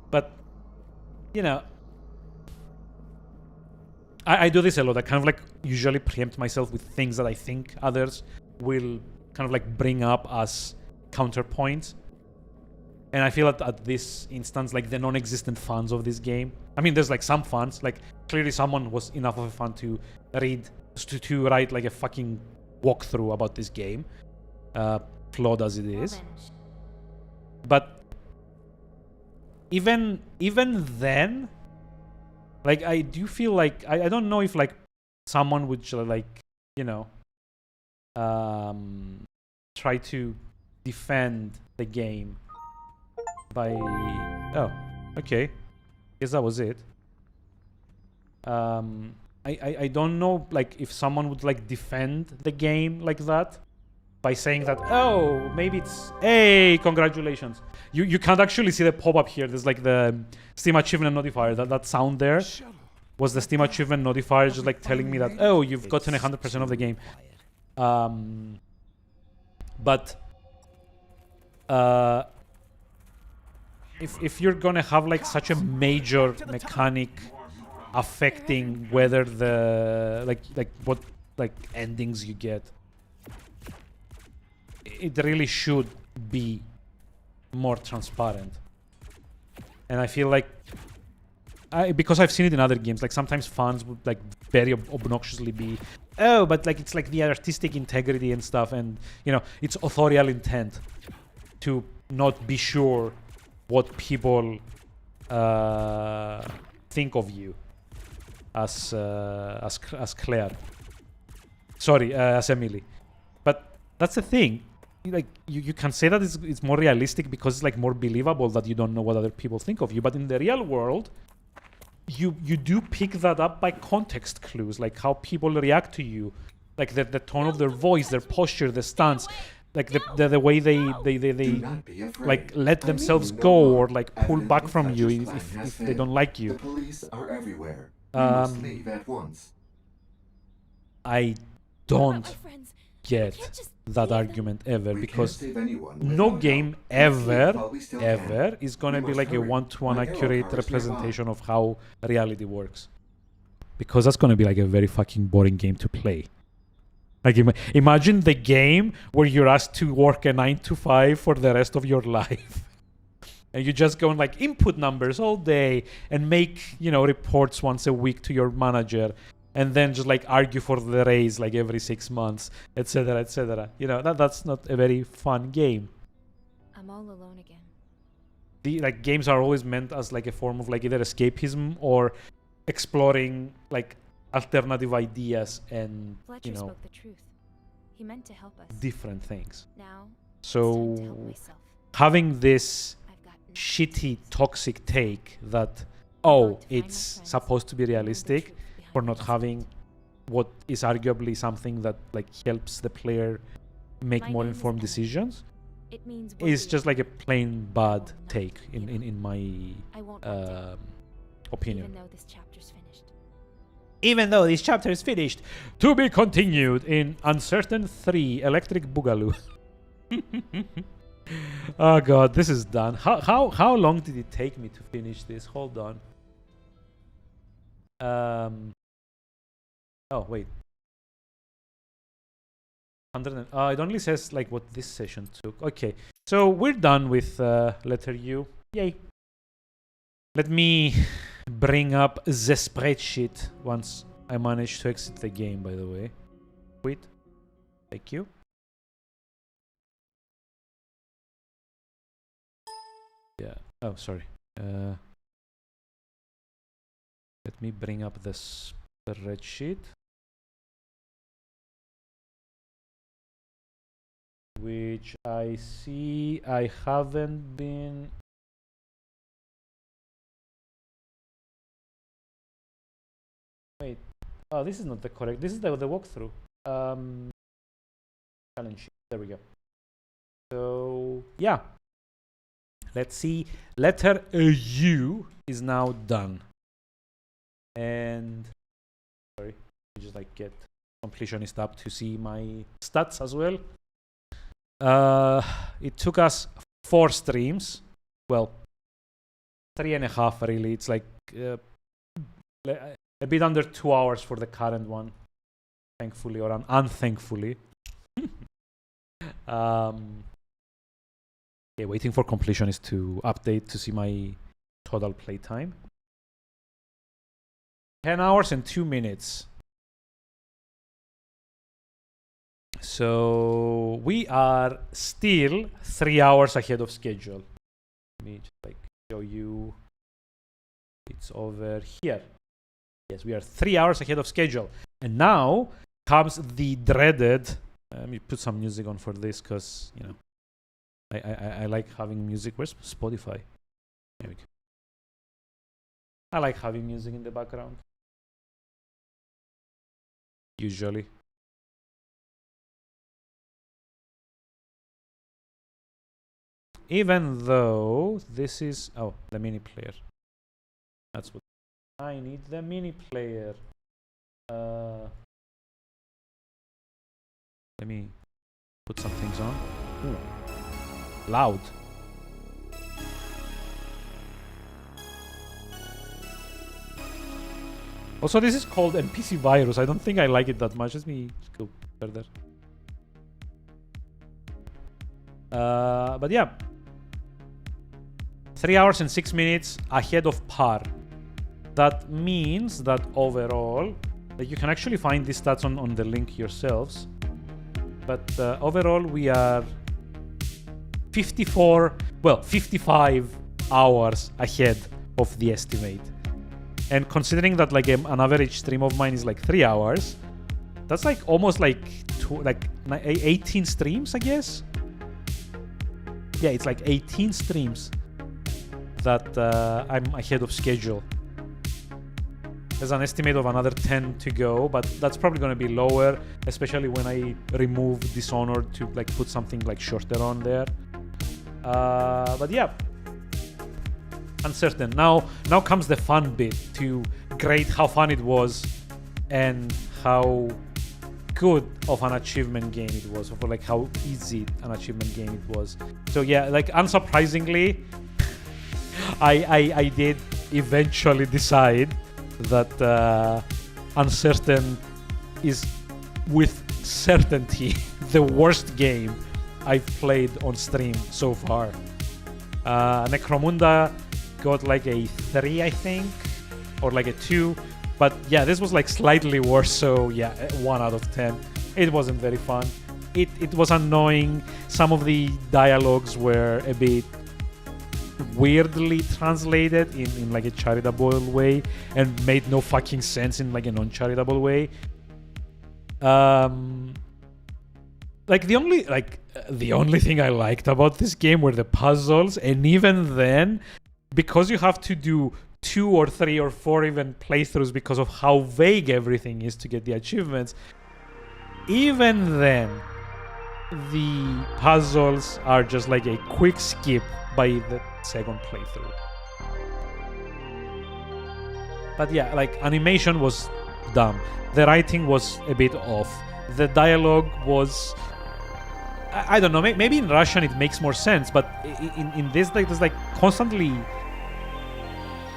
But you know, I do this a lot. I kind of like usually preempt myself with things that I think others will kind of like bring up as counterpoints. And I feel that at this instance, like the non-existent fans of this game, I mean, there's like some fans, like clearly someone was enough of a fan to to write like a fucking walkthrough about this game, flawed as it is. But even then, like I do feel like I don't know if like someone would like, you know, try to defend the game by okay, guess that was it. I don't know like if someone would like defend the game like that by saying that, oh, maybe it's, hey, congratulations. You can't actually see the pop-up here. There's like the Steam achievement notifier. That sound there was the Steam achievement notifier just like telling me that, oh, you've gotten 100% of the game. But if you're gonna have like such a major mechanic affecting whether the like what like endings you get, it really should be more transparent. And I feel like because I've seen it in other games, like sometimes fans would like very obnoxiously be, oh, but like it's like the artistic integrity and stuff, and you know, it's authorial intent to not be sure what people think of you as Claire. Sorry, as Emily. But that's the thing. Like you can say that it's more realistic because it's like more believable that you don't know what other people think of you. But in the real world, you do pick that up by context clues, like how people react to you, like the tone of their voice, their posture, the stance, like the way they like let themselves go or like pull back from you if they don't like you. The police are everywhere. You must leave at once. I don't get that argument ever, because no game ever is gonna be like a one-to-one accurate representation of how reality works, because that's gonna be like a very fucking boring game to play. Like imagine the game where you're asked to work a 9 to 5 for the rest of your life. And you just go and like input numbers all day and make, you know, reports once a week to your manager, and then just like argue for the raise like every 6 months, etc., etc. You know, that's not a very fun game. I'm all alone again. The like games are always meant as like a form of like either escapism or exploring like alternative ideas and Fletcher you know, spoke the truth. He meant to help us. different things. Now, So it's time to help myself. having this I've got nothing shitty toxic take that, I oh, want to find my it's friends, supposed to be know the realistic truth behind for my not messages. having what is arguably something that like helps the player make My more name is informed Emma. decisions It means is worry. just like a plain bad No, take you know. in my I won't let down, opinion. even though this chapter's finished. Even though this chapter is finished, to be continued in Uncertain 3 Electric Boogaloo. Oh god, this is done. How long did it take me to finish this? Hold on. Oh wait. 100. It only says like what this session took. Okay, so we're done with letter U. Yay. Let me bring up the spreadsheet once I manage to exit the game, by the way. Wait. Thank you. Yeah. Oh, sorry. Let me bring up the spreadsheet. Which I see I haven't been... Wait. Oh, this is not the correct... This is the walkthrough. Challenge sheet. There we go. So, yeah. Let's see. Letter U is now done. And... Sorry. Just like get completionist up to see my stats as well. It took us 4 streams. Well, 3.5 really. It's like a bit under 2 hours for the current one, thankfully or unthankfully. Okay, waiting for completionist to update to see my total playtime. 10 hours and 2 minutes. So we are still 3 hours ahead of schedule. Let me just like show you. It's over here. Yes, we are 3 hours ahead of schedule. And now comes the dreaded. Let me put some music on for this because, you know, I like having music. Where's Spotify? There we go. I like having music in the background. Usually. Even though this is... Oh, the mini player. That's what... I need the mini player. Let me put some things on. Ooh. Loud. Also, this is called NPC virus. I don't think I like it that much. Let me just go further. But yeah. 3 hours and 6 minutes ahead of par. That means that overall, like you can actually find these stats on the link yourselves. But overall, we are 55 hours ahead of the estimate. And considering that like an average stream of mine is like 3 hours, that's like almost like 18 streams, I guess. Yeah, it's like 18 streams that I'm ahead of schedule. There's an estimate of another 10 to go, but that's probably going to be lower, especially when I remove Dishonored to like put something like shorter on there. But yeah, uncertain. Now comes the fun bit to grade how fun it was and how good of an achievement game it was, or like how easy an achievement game it was. So yeah, like unsurprisingly, I did eventually decide that Uncertain is with certainty the worst game I've played on stream so far. Necromunda got like a 3, I think, or like a 2. But yeah, this was like slightly worse, so yeah, 1 out of 10. It wasn't very fun. It was annoying. Some of the dialogues were a bit weirdly translated in like a charitable way and made no fucking sense in like a non-charitable way. Like the only thing I liked about this game were the puzzles, and even then, because you have to do 2 or 3 or 4 even playthroughs because of how vague everything is to get the achievements, even then the puzzles are just like a quick skip by the second playthrough. But yeah, like animation was dumb, the writing was a bit off, the dialogue was, I don't know, maybe in Russian it makes more sense, but in this, like, there's like constantly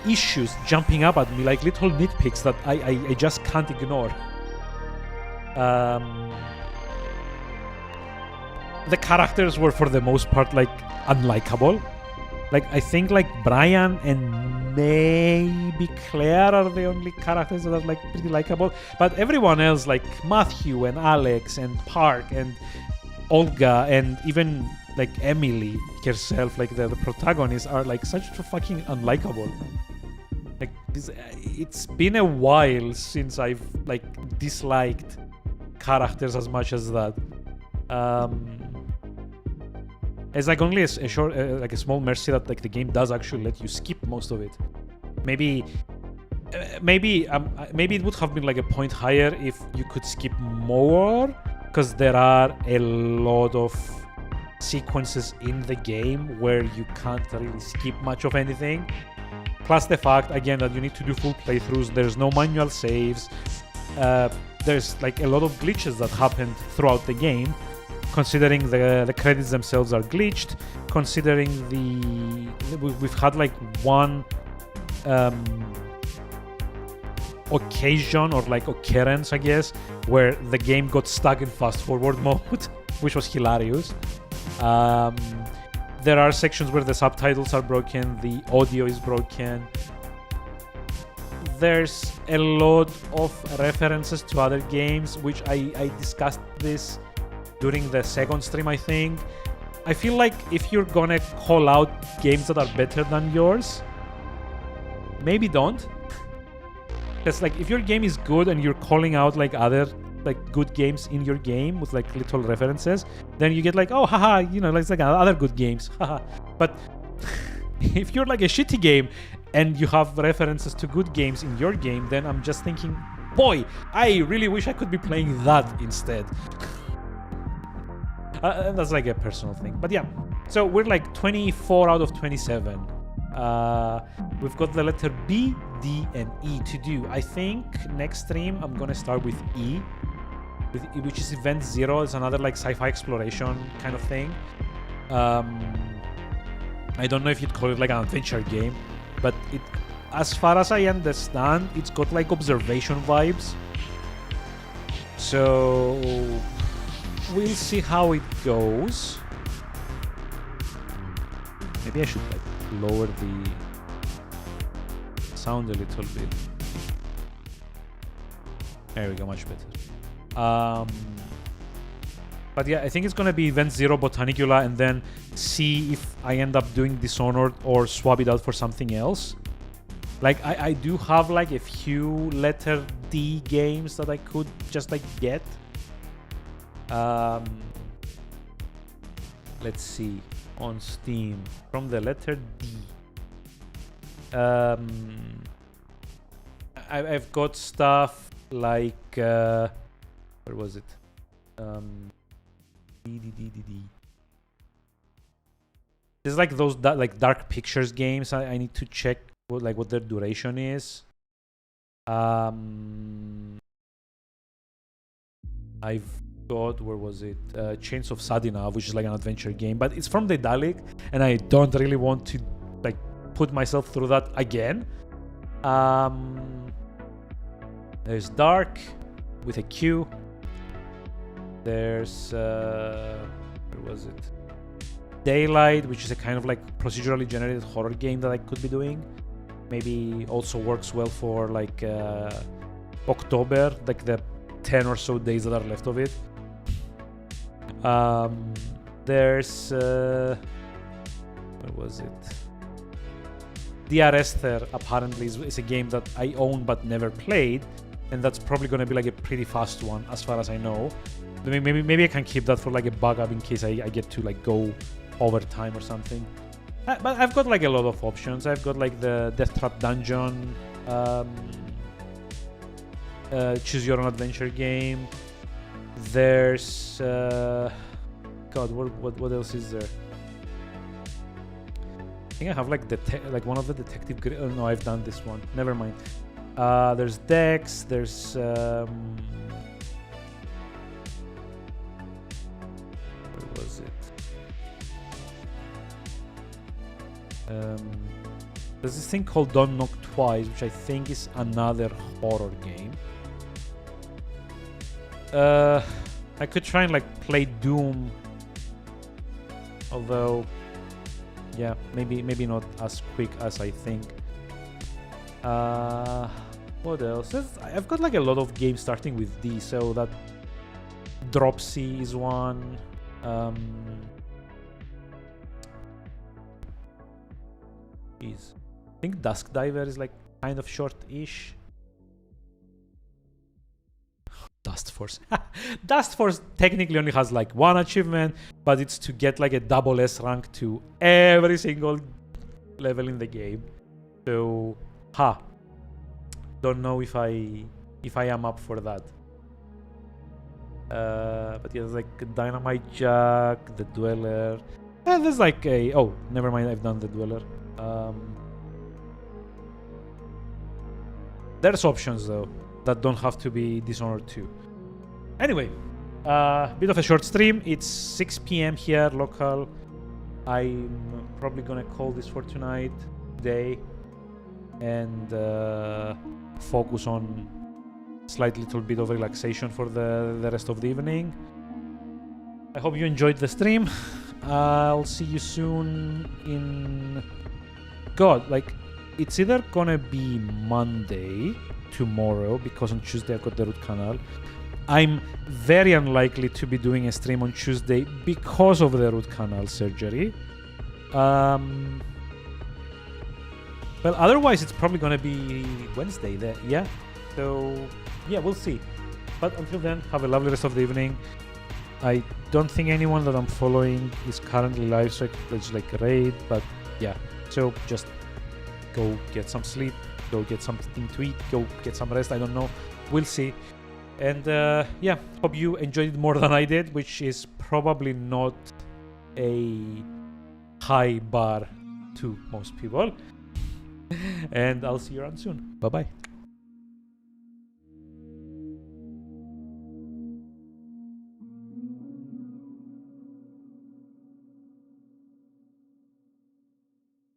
issues jumping up at me, like little nitpicks that I just can't ignore. The characters were for the most part like unlikable. Like I think like Brian and maybe Claire are the only characters that are like pretty likable, but everyone else like Matthew and Alex and Park and Olga and even like Emily herself, like the protagonists, are like such fucking unlikable. Like it's been a while since I've like disliked characters as much as that. It's like only a short, like a small mercy that like the game does actually let you skip most of it. Maybe it would have been like a point higher if you could skip more, because there are a lot of sequences in the game where you can't really skip much of anything. Plus the fact again that you need to do full playthroughs. There's no manual saves. There's like a lot of glitches that happened throughout the game. Considering the credits themselves are glitched, considering we've had like one occasion or like occurrence, I guess, where the game got stuck in fast forward mode, which was hilarious. There are sections where the subtitles are broken, the audio is broken. There's a lot of references to other games, which I discussed this during the second stream, I think. I feel like if you're gonna call out games that are better than yours, maybe don't. Because like if your game is good and you're calling out like other like good games in your game with like little references, then you get like, oh haha, you know, like other good games, haha. But if you're like a shitty game and you have references to good games in your game, then I'm just thinking, boy, I really wish I could be playing that instead. That's like a personal thing. But yeah, so we're like 24 out of 27. We've got the letter B, D, and E to do. I think next stream I'm gonna start with E, which is Event Zero. It's another like sci-fi exploration kind of thing. I don't know if you'd call it like an adventure game, but it, as far as I understand, it's got like observation vibes. So we'll see how it goes. Maybe I should like lower the sound a little bit. There we go, much better. But yeah, I think it's gonna be Event Zero Botanicula and then see if I end up doing Dishonored or swap it out for something else. Like I do have like a few letter D games that I could just like get. Let's see, on Steam from the letter D. I've got stuff like where was it? D. There's like those like Dark Pictures games. I need to check what their duration is. I've got, where was it? Chains of Sadinav, which is like an adventure game, but it's from the Dalek, and I don't really want to like put myself through that again. There's Dark with a Q. There's where was it? Daylight, which is a kind of like procedurally generated horror game that I could be doing. Maybe also works well for like October, like the 10 or so days that are left of it. There's where was it? DR Esther apparently is a game that I own but never played, and that's probably going to be like a pretty fast one as far as I know. Maybe I can keep that for like a backup in case I get to like go overtime or something. But I've got like a lot of options. I've got like the Death Trap Dungeon, choose your own adventure game. There's God, what else is there? I think I have like like one of the detective. Oh no, I've done this one. Never mind. There's Dex. There's where was it? There's this thing called Don't Knock Twice, which I think is another horror game. I could try and like play Doom, although, yeah, maybe not as quick as I think. What else? I've got like a lot of games starting with D, so that Dropsy is one. Jeez. I think Dusk Diver is like kind of short-ish. Dust Force. Dust Force technically only has like one achievement, but it's to get like a double S rank to every single level in the game. So, don't know if I am up for that. But yeah, there's like Dynamite Jack, the Dweller. And there's like a never mind, I've done the Dweller. There's options though that don't have to be Dishonored 2. Anyway, bit of a short stream. It's 6 p.m. here local. I'm probably gonna call this for today and focus on slight little bit of relaxation for the rest of the evening. I hope you enjoyed the stream. I'll see you soon in... God, like, it's either gonna be Monday, tomorrow, because on Tuesday I've got the root canal. I'm very unlikely to be doing a stream on Tuesday because of the root canal surgery. Well, otherwise it's probably gonna be Wednesday there, yeah? So, yeah, we'll see. But until then, have a lovely rest of the evening. I don't think anyone that I'm following is currently live, so it's like a raid, but yeah. So just go get some sleep, go get something to eat, go get some rest, I don't know. We'll see. And yeah, hope you enjoyed it more than I did, which is probably not a high bar to most people. And I'll see you around soon. Bye-bye.